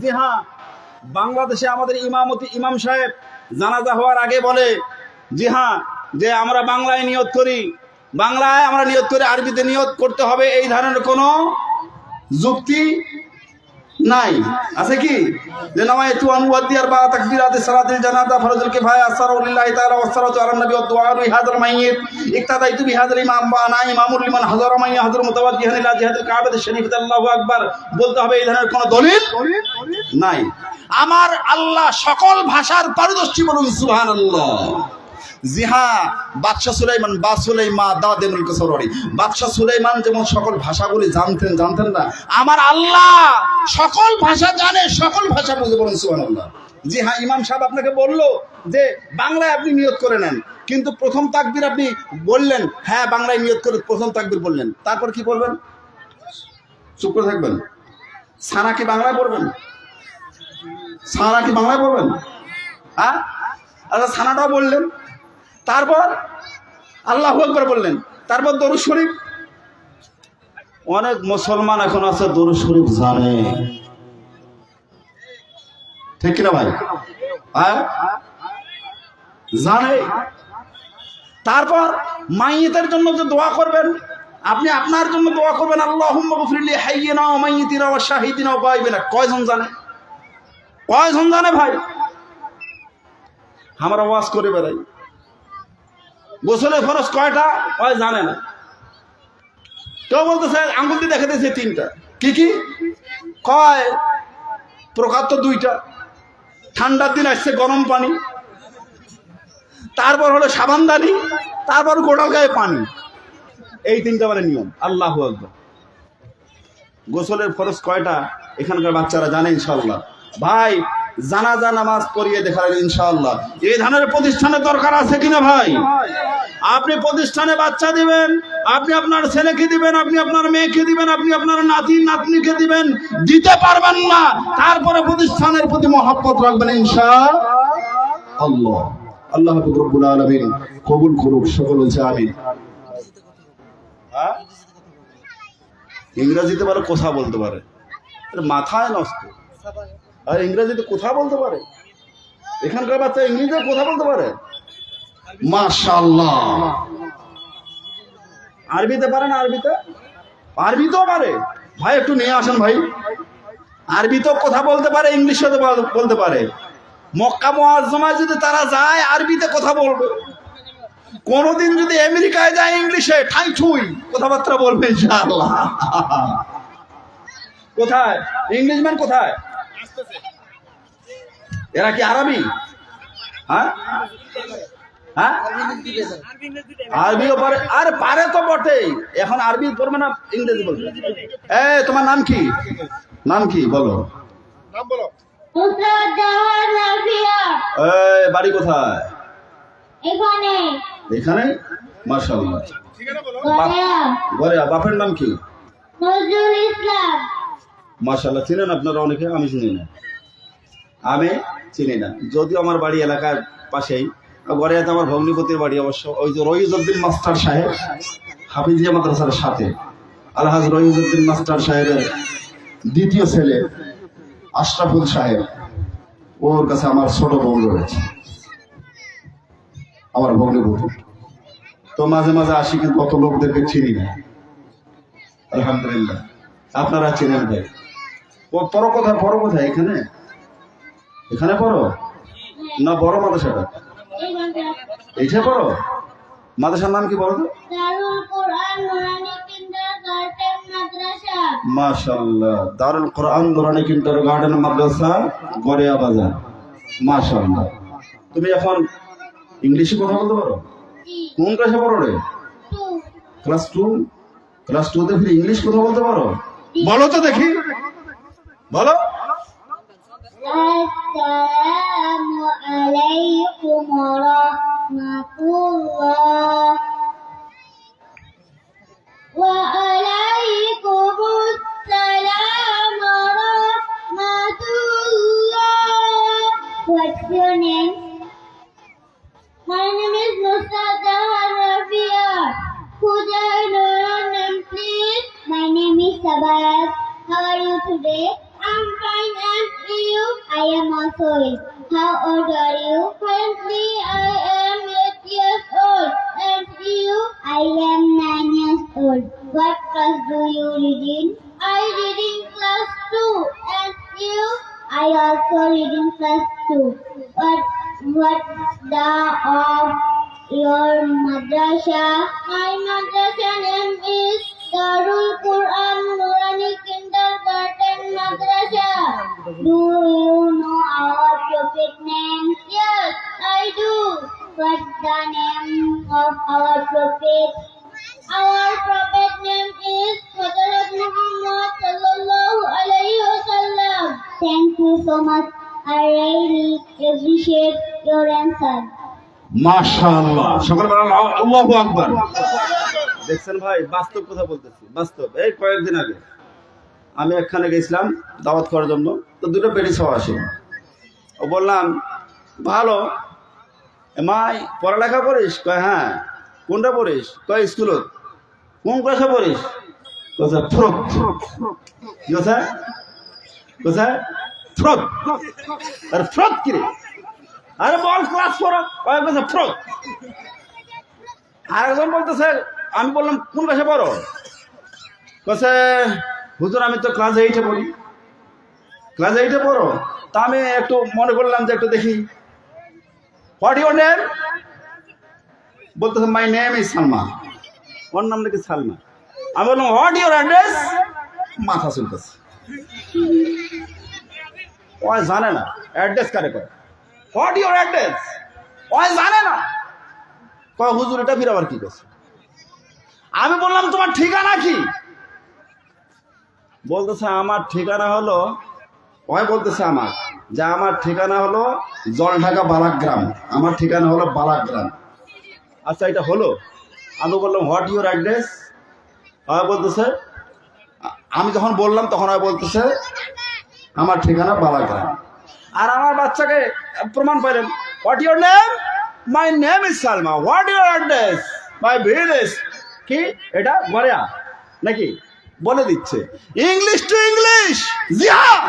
জি হ্যাঁ, বাংলাদেশে আমাদের ইমাম সাহেব জানাজা হওয়ার আগে বলে, জি হ্যাঁ, যে আমরা বাংলায় নিয়ত করি, বাংলায় আমরা নিয়ত করি, আরবিতে নিয়ত করতে হবে, এই ধরনের কোনো যুক্তি নাই। আছে কি যে নামায়াতু আন ওয়াদিয়ার বা তাকবীরাতি সালাতিল জানাজা ফরজুল কিফায়া আসসালামুল্লাহি তাআলা ওয়া সালাতু আলা নবী ওয়া দুআ বিহাদাল মাইয়িত ইক্তাদাইতু বিহাদাল ইমাম বা আনা ইমামুল লিমান হাযারা মান ইয়াহযুর মুতাওয়াজ্জিহান ইলা জিহাদিল কাবাতিশ শরীফাত আল্লাহু আকবার বলতে হবে, এই ধরনের কোনো দলিল নাই। আমার আল্লাহ সকল ভাষার পারদর্শী, বলুন সুবহানাল্লাহ। জি হ্যাঁ, বাদশাহ সুলাইমান বা সুলাইমা দাদে মুলক সরওয়ারি, বাদশাহ সুলাইমান যেমন সকল ভাষাগুলি জানতেন না, আমার আল্লাহ সকল ভাষা জানে, সকল ভাষা বুঝে, বলুন সুবহানাল্লাহ। জি হ্যাঁ, ইমাম সাহেব আপনাকে বললো যে বাংলায় আপনি নিয়ত করে নেন, কিন্তু প্রথম তাকবীর আপনি বললেন, হ্যাঁ বাংলায় নিয়ত করে প্রথম তাকবীর বললেন, তারপর কি বলবেন? চুপ করে থাকবেন। সানা কি বাংলায় পড়বেন? সানা কি বাংলায় পড়বেন? হ্যাঁ, আচ্ছা সানাটাও বললেন, তারপর আল্লাহু আকবার বললেন, তারপর দরুদ শরীফ। অনেক মুসলমান এখন আছে দরুদ শরীফ জানে, ঠিক কিনা ভাই? হ্যাঁ জানে। তারপর মাইয়িতের জন্য যে দোয়া করবেন, আপনি আপনার জন্য দোয়া করবেন, আল্লাহুম্মা গফিরলি হাইয়িনা ওয়া মাইয়িতিনা ওয়া শাহিদিনা ওয়া গায়বিনা। কয়জন জানে? কয়জন জানে ভাই? আমরা ওয়াজ করে বেড়াই, গোসলের ফরজ কয়টা ওই জানে না। কেউ বলতেছে আঙ্গুল দিয়ে দেখাতেছে তিনটা, কি কি কয়? প্রকার তো দুইটা, ঠান্ডার দিন আসছে গরম পানি, তারপর হলো সাবানদানি, তারপর গোটাল গায়ে পানি, এই তিনটা মানে নিয়ম। আল্লাহু আকবার। গোসলের ফরজ কয়টা এখানকার বাচ্চারা জানে ইনশাআল্লাহ। ভাই জানাজা নামাজ পড়িয়ে দেখালেন ইনশাআল্লাহ। এই ধরনের প্রতিষ্ঠানের দরকার আছে কিনা ভাই? আপনি প্রতিষ্ঠানে বাচ্চা দিবেন, আপনি আপনার ছেলেকে দিবেন, আপনি আপনার মেয়েকে দিবেন, আপনি আপনার নাতি নাতনিকে দিবেন, দিতে পারবেন না, তারপরে প্রতিষ্ঠানের প্রতি মহব্বত রাখবেন ইনশাআল্লাহ। আল্লাহ রাব্বুল আলামিন কবুল করুক, সকল বলছে আমিন। ইংরেজিতে পারে, কথা বলতে পারে, এর মাথায় নষ্ট। আর ইংরেজিতে কথা বলতে পারে, এখানকার বাচ্চা ইংরেজিতে কথা বলতে পারে, মাশাআল্লাহ। আরবিতে পারে না? আরবিতেও পারে ভাই, একটু নিয়ে আসেন ভাই। আরবিতেও কথা বলতে পারে, ইংলিশে বলতে পারে। মক্কা মুআজ্জামায় যদি তারা যায় আরবিতে কথা বলবে, কোনদিন যদি আমেরিকায় যায় ইংলিশে ঠাই ঠুই কথাবার্তা বলবে ইনশাআল্লাহ। কোথায় ইংলিশম্যান? কোথায় এরা? কি আরবি? হ্যাঁ হ্যাঁ, আরবিও পারে। আর পারে তো বটেই, এখন আরবি পড়বে না ইংরেজি বলবে। তোমার নাম কি? নাম কি বলো? নুসরাত জাহান রাফিয়া। বাড়ি কোথায়? এখানে। এখানে? মাশাআল্লাহ। গড়িয়া। গড়িয়া। বাপের নাম কি? নজরুল ইসলাম। মাশাআল্লাহ। চিনেন আপনারা অনেকে, আমি চিনি না। আমি চিনি না, যদিও আমার বাড়ি এলাকার পাশেই। গড়িয়াতে আমার ভগ্নিপতির বাড়ি অবশ্য। ওই যে রইজউদ্দিন মাস্টার সাহেব হাফিজিয়া মাদ্রাসার সাথে, আলহাজ রইজউদ্দিন মাস্টার সাহেবের দ্বিতীয় ছেলে আশরাফুল সাহেব, ওর কাছে আমার ছোট বোন রয়েছে, আমার ভগ্নিপতি। তো মাঝে মাঝে আসি, কিন্তু কত লোকদেরকে চিনি না। আলহামদুলিল্লাহ আপনারা চেনেন ভাই। পড়ো কোথায়? পড়ো কোথায়? এখানে? এখানে পড়ো না বড় মাদ্রাসাটা? এইটা পড়ো। মাদ্রাসার নাম কি বলো তো? দারুল কোরআন নুরানি কিন্ডারগার্টেন মাদ্রাসা। মাশাআল্লাহ। দারুল কোরআন নুরানি কিন্ডারগার্টেন মাদ্রাসা, গড়িয়া বাজার। মাশাআল্লাহ। তুমি এখন ইংলিশে কথা বলতে পারো? কোন ক্লাসে পড়ো রে? ক্লাস 2। ক্লাস 2 তে ফির ইংলিশ কথা বলতে পারো? বলো তো দেখি, বলো। আসসালামু আলাইকুম ওয়া রাহমাতুল্লাহ। ওয়া আলাইকুমুস সালাম ওয়া রাহমাতুল্লাহ। What's your name? My name is Nusrat Jahan Rafia. Could I know your name, please? My name is Sabat. How are you today? I'm fine, and you? I am also well. How old are you? Currently, I am 8 years old. And you? I am 9 years old. What class do you read in? I read in class 2. And you? I also read in class 2. What's the of your madrasa? My madrasa name is Darul Quran Nurani Kindergarten Madrasa. Do you know our prophet name? Yes, I do. What's the name of our prophet? Our prophet name is Hazrat Muhammad sallallahu alaihi wasallam. Thank you so much. I really appreciate your answer. মাশাআল্লাহ। সকলে বলেন আল্লাহু আকবার। দেখছেন ভাই, বাস্তব কথা বলতেছি, বাস্তব। এই কয়েকদিন আগে আমি একখানে গেছিলাম দাওয়াত করার জন্য, তো দুটো বেড়ি সহ আসে। ও বললাম ভালো, মাই পড়ালেখা করিস? কয় হ্যাঁ। কোনটা পড়িস? কয় স্কুলত। কোন ক্লাসে পড়িস? কোথায়? ফ্রক। কোথায়? কোথায়? ফ্রক। আর ফ্রক কি রে? আরে বল ক্লাস পড়ো। কয় বলছে ফ্রক। আরেকজন বলতেছে, আমি বললাম কোন ক্লাসে পড়ো? বলছে হুজুর আমি তো ক্লাস 8-এ পড়ি। ক্লাস 8-এ পড়ো? তা আমি একটু মনে করলাম যে একটু দেখি। What your name? বলতেছে মাই নেম ইজ সালমা। ওর নাম নাকি সালমা। আমি বললাম হোয়াট ইউর অ্যাড্রেস? মাথা চলতেছে, ও জানে না অ্যাড্রেস কারে করে। What your address? ও জানে না। কয় হুজুর এটা ফির আবার কি করছে? আমি বললাম তোমার ঠিকানা কি? বলতেছে আমার ঠিকানা হলো, ওই বলতেছে আমার যে আমার ঠিকানা হলো জলঢাকা বালাগ্রাম। আমার ঠিকানা হলো বালাগ্রাম। আচ্ছা এটা হলো? আমি বললাম হোয়াট ইউর অ্যাড্রেস? ওই বলতেছে, আমি যখন বললাম তখন ওই বলতেছে আমার ঠিকানা বালাগ্রাম। আর আমার বাচ্চাকে প্রমাণ পাইলেন, what your name? My name is Salma. What your address? My village. কি এটা? গড়িয়া নাকি? বলে দিচ্ছে ইংলিশ টু ইংলিশ। জি হ্যাঁ,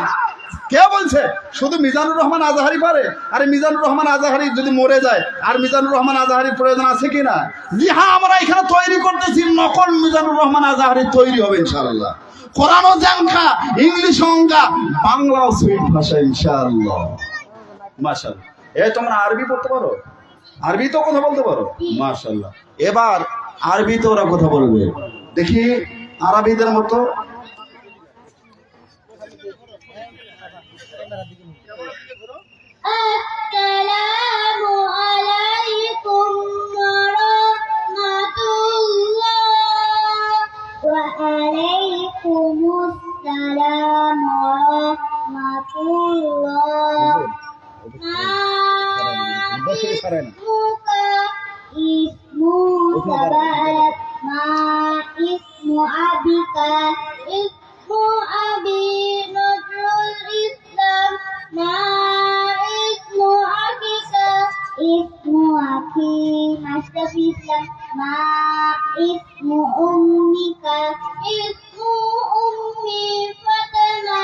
কে বলছে শুধু মিজানুর রহমান আজাহারি পারে? আরে মিজানুর রহমান আজাহারি যদি মরে যায় আর মিজানুর রহমান আজাহারির প্রয়োজন আছে কিনা? জি হ্যাঁ, আমরা এখানে তৈরি করতেছি, নকল মিজানুর রহমান আজাহারি তৈরি হবে ইনশাআল্লাহ। কোরআনও জাঙ্খা, ইংলিশ অঙ্গা, বাংলাও সুইট ভাষা ইনশাআল্লাহ। মাশাআল্লাহ। তোমরা আরবি পড়তে পারো? আরবি তো কথা বলতে পারো? মাশাআল্লাহ। এবার আরবিতে ওরা কথা বলবে, দেখি আরবিদের মতো। আসসালামু আলাইকুম ওয়া রাহমাতুল্লাহ। ওয়া আলাইকুমুস সালাম ওয়া রাহমাতুল্লাহ। ইসমু সাবাত মা ইসমু আবিকা ইসমু আবি নজরুল ইসলাম মা ইসমু আকিকা ইসমু আকি মাশরাফি ইসলাম মা ইসমু উম্মিকা ইসমু উম্মি ফাতেমা।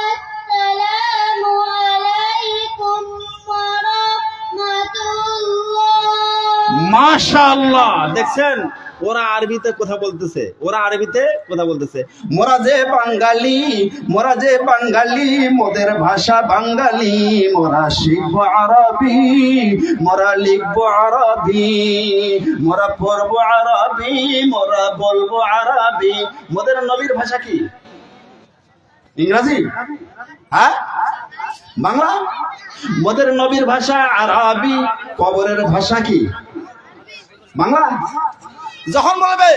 আসসালামু আলাইকুম ওয়া রাহমাতুল্লাহ। মাশাআল্লাহ। দেখছেন ওরা আরবিতে কথা বলতেছে, ওরা আরবিতে কথা বলতেছে। মোরা যে বাঙালি, মোরা যে বাঙালি, মোদের ভাষা বাঙালি, মোরা শিখবো আরবি, মোরা লিখবো আরবি, মোরা পড়বো আরবি, মোরা বলবো আরবি। মোদের নবীর ভাষা কি? ইংরেজি? হ্যাঁ, বাংলা? মোদের নবীর ভাষা আরবি, কবরের ভাষা কি? বাংলা। যখন বলবে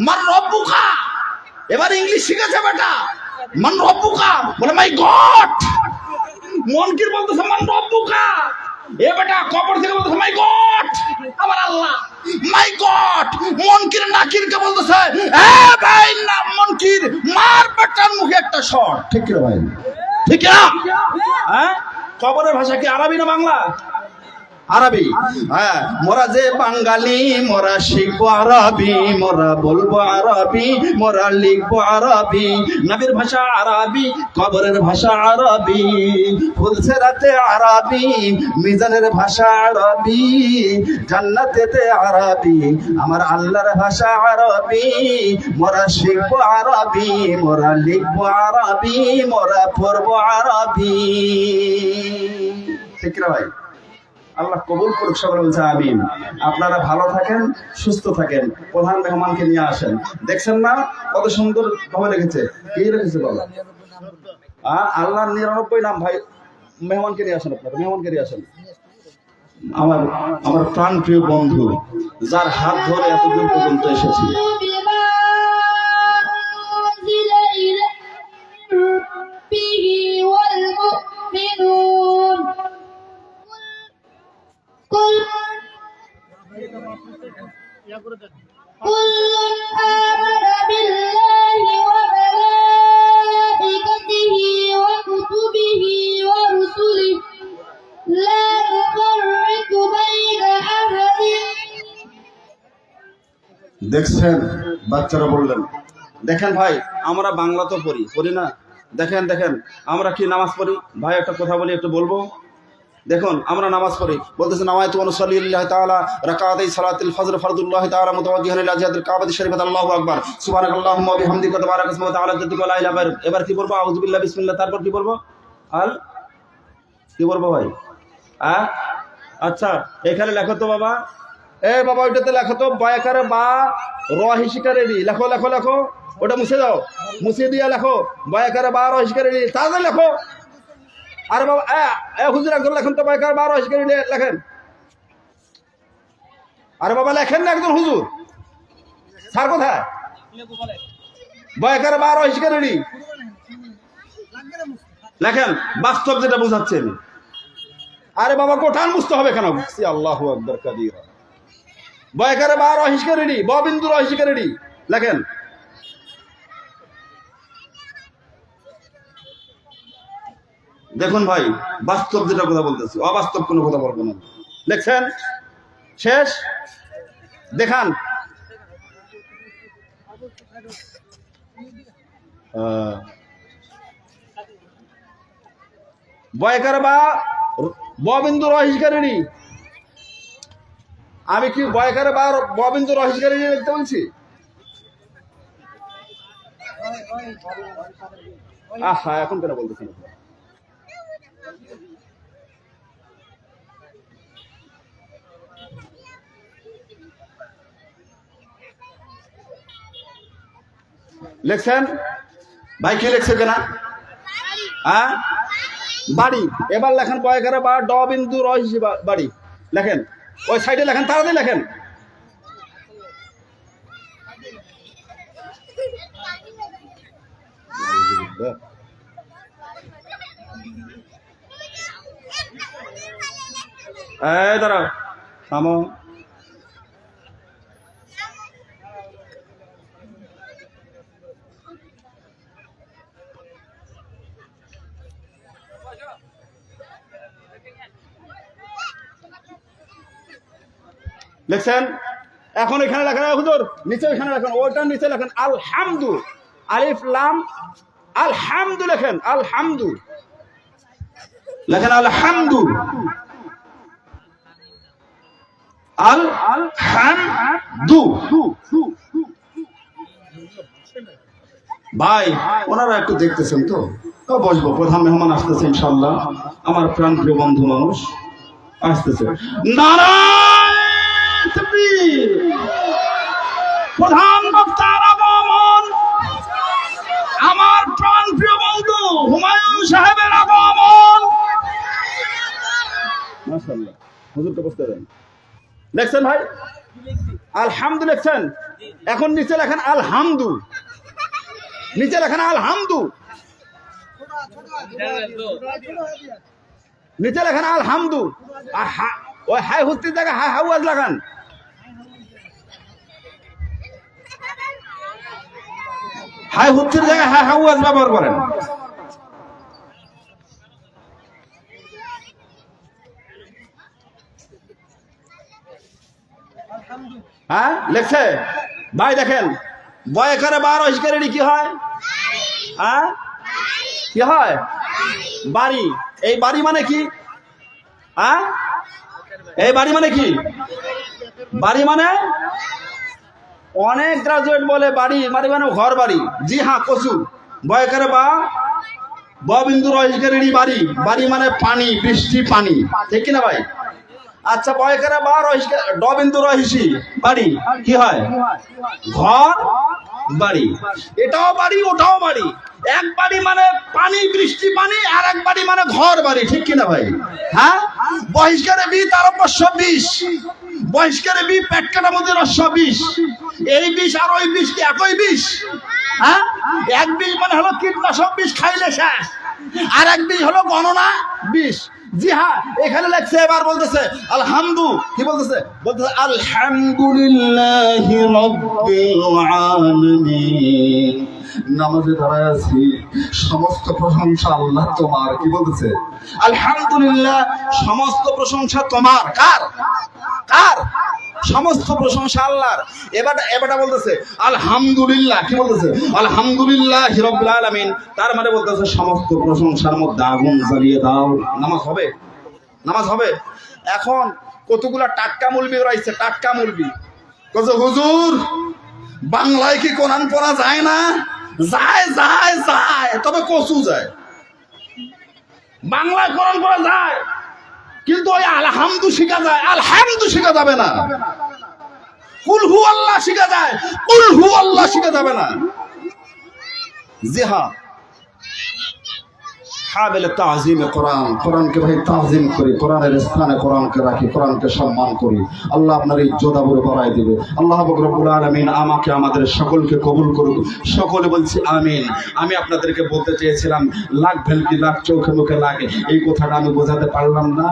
মান রব্বুকা, এবার ইংলিশ শিখেছে বেটা, মান রব্বুকা বলে মাই গড। মনকির বলতেছে মান রব্বুকা, এ বেটা কবর থেকে বলতেছে মাই গড, আমার আল্লাহ, মাই গড। মনকির নাকিরকে বলতেছে এ ভাই না মনকির, মার বেটার মুখে একটা শট। ঠিক কি ভাই? ঠিক না? হ্যাঁ, কবরের ভাষা কি আরবি না বাংলা? আরবি। হ্যাঁ, মোরা যে বাঙালি, মোরা শিখবো আরবি, মোরা বলবো আরবি, মোরা লিখবো আরবি। নবীর ভাষা আরবি, কবরের ভাষা আরবি, ফুলসেরাতে আরবি, মিজানের ভাষা আরবি, জান্নাতেতে আরবি, আমার আল্লাহর ভাষা আরবি। মোরা শিখবো আরবি, মোরা লিখবো আরবি, মোরা পড়বো আরবি। ঠিক না ভাই? আল্লাহ কবুল করুক, সবাই বলছে আমিন। আপনারা ভালো থাকেন, সুস্থ থাকেন। প্রধান মেহমানকে নিয়ে আসেন। দেখছেন না কত সুন্দর ভাবে রেখেছে? কি রেখেছে বাবা? আল্লাহর 99 নাম। ভাই মেহমানকে নিয়ে আসেন, আপনারা মেহমানকে নিয়ে আসেন। আমার আমার প্রাণ প্রিয় বন্ধু, যার হাত ধরে এত দূর পর্যন্ত এসেছি। كل آمن بالله وملائكته وكتبه ورسله لا نفرق بين أحد। দেখছেন বাচ্চারা বললেন, দেখেন ভাই আমরা বাংলা তো পড়ি না? দেখেন দেখেন আমরা কি নামাজ পড়ি। ভাই একটা কথা বলি, একটু বলবো। দেখুন আমরা নামাজ পড়ি, বলতেছে নামায়াতু ওয়া নুসাল্লি লিল্লাহি তাআলা রাকাতাই সালাতুল ফজর ফরদুল্লাহি তাআলা মুতাওয়াজ্জিহান ইলা জিহাদিল কাবাতি শরীফাত। আল্লাহু আকবার, সুবহানাকাল্লাহুম্মা ওয়া বিহামদিকা ওয়া তাবারাকা ইসমুকা ওয়া তাআলা জাদ্দুকা লা ইলাহা ইল্লা। এবার কি বলবো? আউযু বিল্লাহি বিসমিল্লাহ। তারপর কি বলবো? কি বলবো ভাই? আচ্ছা এখানে লেখো তো বাবা, বাবা ওইটাতে লেখো তো, বায়াকারে বা রহিশিকারে রি। লেখো লেখো লেখো, ওটা মুছে দাও, মুছে দিয়ে লেখো বায়াকারে বা রহিশিকারে রি। তাড়াতাড়ি লেখো। আরে বাবা হুজুর একজন লেখেন তো, বায়াকারে বা রহিশিকারে রি লেখেন। আরে বাবা লেখেন না একজন হুজুর। স্যার কোথায়? বায়াকারে বা রহিশিকারে রি লেখেন, বাস্তব যেটা বোঝাচ্ছেন। আরে বাবা কোঠান বুঝতে হবে কেন? আল্লাহু আকবার কাবীরা। বয়কারে বা রহিশিকারে রি, বিন্দু রহিশিকারে রি লেখেন। দেখুন ভাই বাস্তব যেটা কথা বলতেছি, অবাস্তব কোনো কথা বলবো না। লেখছেন? শেষ? দেখান। বয়কার বা ববিন্দু রহিসকারিণী, আমি কি বয়কার বা ববিন্দু রহিসকারিণী লিখতে বলছি? আহা, এখন কেন বলতেছেন? লিখছেন ভাই, কি লিখছে কেনা? হ্যাঁ, বাড়ি। এবার লেখেন বয়কারে বা ড বিন্দু রহিসি বাড়ি লেখেন, ওই সাইডে লেখেন, তাড়াতাড়ি লেখেন। এই দাঁড়াও, থামো। লিখছেন? এখন এখানে লেখেন হুজুর, নিচে এখানে লেখেন, ওইটার নিচে লেখেন আলহামদু, আলিফ লাম আলহামদু লেখেন, আলহামদু লেখেন, আলহামদু, আলহামদু। ভাই ওনারা একটু দেখতেছেন তো, বসবো, প্রধান মেহমান আসতেছে ইনশাআল্লাহ, আমার প্রাণ প্রিয় বন্ধু মানুষ আসতেছে। নারায়ণ তাকবীর। প্রধান বক্তার আগমন, আমার প্রাণ প্রিয় বন্ধু হুমায়ুন সাহেবের আগমন। মাশাআল্লাহ, হুজুরকে বসতে দেন। দেখছেন ভাই, আলহামদু লিখছেন, এখন নিচে লেখেন আলহামদু, নিচে লেখেন আলহামদু, নিচে লেখেন আলহামদু। ওই হাই হুত্তির জায়গায় হাই হাওয়াজ লাগান। হাই হুত্তির জায়গায় হাই হাওয়াজ ব্যবহার করেন। হ্যাঁ লেখছে ভাই, দেখেন বয়কারে বার অস্কারেরই কি হয়? হ্যাঁ, কি হয়? বাড়ি। এই বাড়ি মানে কি? হ্যাঁ, এই বাড়ি মানে কি? বাড়ি মানে অনেক গ্রাজুয়েট বলে বাড়ি মানে ঘর বাড়ি। জি হ্যাঁ, কচু। বয়কারে বা বিন্দু রহিসকারিণী বাড়ি, বাড়ি মানে পানি, বৃষ্টি, পানি, ঠিক কিনা ভাই? আচ্ছা, বয়কারে বা ড বিন্দু রহিসি বাড়ি কি হয়? ঘর বাড়ি। এটাও বাড়ি, ওটাও বাড়ি। এক বাড়ি মানে পানি, বৃষ্টি, পানি, আর এক বাড়ি মানে ঘর বাড়ি, ঠিক কিনা ভাই? হ্যাঁ, বহিষ্কারে বি তার অবশ্য বিষ, বহিষ্কারে বি পেট কাটা মধ্যে রস্য বিষ। এই বিষ আর ওই বিষ কি একই বিষ? হ্যাঁ, এক বিষ মানে হলো কীটনাশক বিষ, খাইলে শেষ। আর এক বিষ হলো গণনা বিষ। জি হ্যাঁ, এখানে লেখছে, এবার বলতেছে আলহামদু, কি বলতেছে? বলতেছে আলহামদুলিল্লাহি রাব্বিল আলামিন। নামাজে দাঁড়ায় আছি, সমস্ত প্রশংসা আল্লাহ তোমার। কি বলতেছে? আলহামদুলিল্লাহ, সমস্ত প্রশংসা তোমার। কার? কার? সমস্ত প্রশংসা আল্লাহর। এবারটা বলতেছে আলহামদুলিল্লাহ, কি বলতেছে? আলহামদুলিল্লাহি রাব্বিল আলামিন। তার মানে বলতেছে সমস্ত প্রশংসার মধ্যে আগুন জ্বালিয়ে দাও। নামাজ হবে? নামাজ হবে? এখন কতগুলা টাটকা মুলবি রয়েছে, টাটকা মুলবি বলছে হুজুর বাংলায় কি কোরআন পড়া যায় না? যায় যায় যায়, তবে কচু যায়। বাংলায় কোরআন পড়া যায়, কিন্তু ওই আলহামদু শিখা যায়, আলহামদু শিখা যাবে না। কুল হু আল্লাহ শিখা যায়, কুল হু আল্লাহ শিখা যাবে না। জি হ্যাঁ, হাবিল তাজিমে কোরআন, কোরআনকে ভাই তাজিম করি, কোরআনের স্থানে কোরআনকে রাখি, কোরআনকে সম্মান করি। আল্লাহ আপনার ইজ্জত আবরু বাড়াই দেবে। আল্লাহ রব্বুল আলামিন আমাকে আমাদের সকলকে কবুল করুক। সকলে বলছি আমিন। আমি আপনাদেরকে বলতে চেয়েছিলাম লাখ ভেলকি লাখ চোখে মুখে লাগে, এই কথাটা আমি বোঝাতে পারলাম না,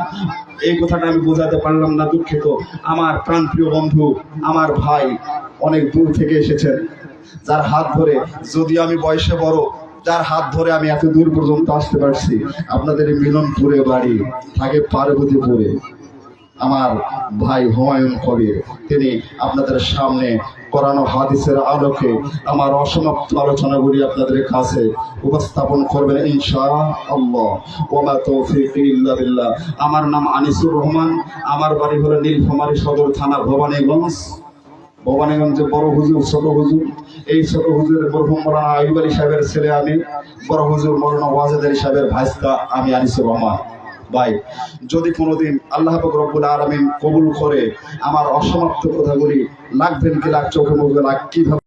এই কথাটা আমি বোঝাতে পারলাম না, দুঃখিত। আমার প্রাণপ্রিয় বন্ধু, আমার ভাই অনেক দূর থেকে এসেছেন, যার হাত ধরে, যদিও আমি বয়সে বড়, যার হাত ধরে আমি এত দূর পর্যন্ত আসতে পারছি। আপনাদের মিলনপুরে বাড়ি, থাকে পার্বতীপুরে। আমার ভাই হুমায়ুন কবির, তিনি আপনাদের সামনে কোরআন ও হাদিসের আলোকে আমার অসমাপ্ত আলোচনাগুলি আপনাদের কাছে উপস্থাপন করবেন ইনশাআল্লাহ। ওয়া মা তৌফিকি ইল্লা বিল্লাহ। আমার নাম আনিসুর রহমান, আমার বাড়ি হলো নীলফামারী সদর থানা ভবানীগঞ্জে বড় হুজুর ছোট হুজুর। এই ছোট হুজুরের মরহুম মাওলানা আইয়ুব আলী সাহেবের ছেলে আমি, বড় হুজুর মাওলানা ওয়াজেদ আলী সাহেবের ভাইস্তা আমি আনিসুর রহমান। ভাই, যদি কোনোদিন আল্লাহ পাক রব্বুল আলামিন কবুল করে আমার অসমাপ্ত কথাগুলি লাগবেন কি লাগ চোখে মুখে লাগ কিভাবে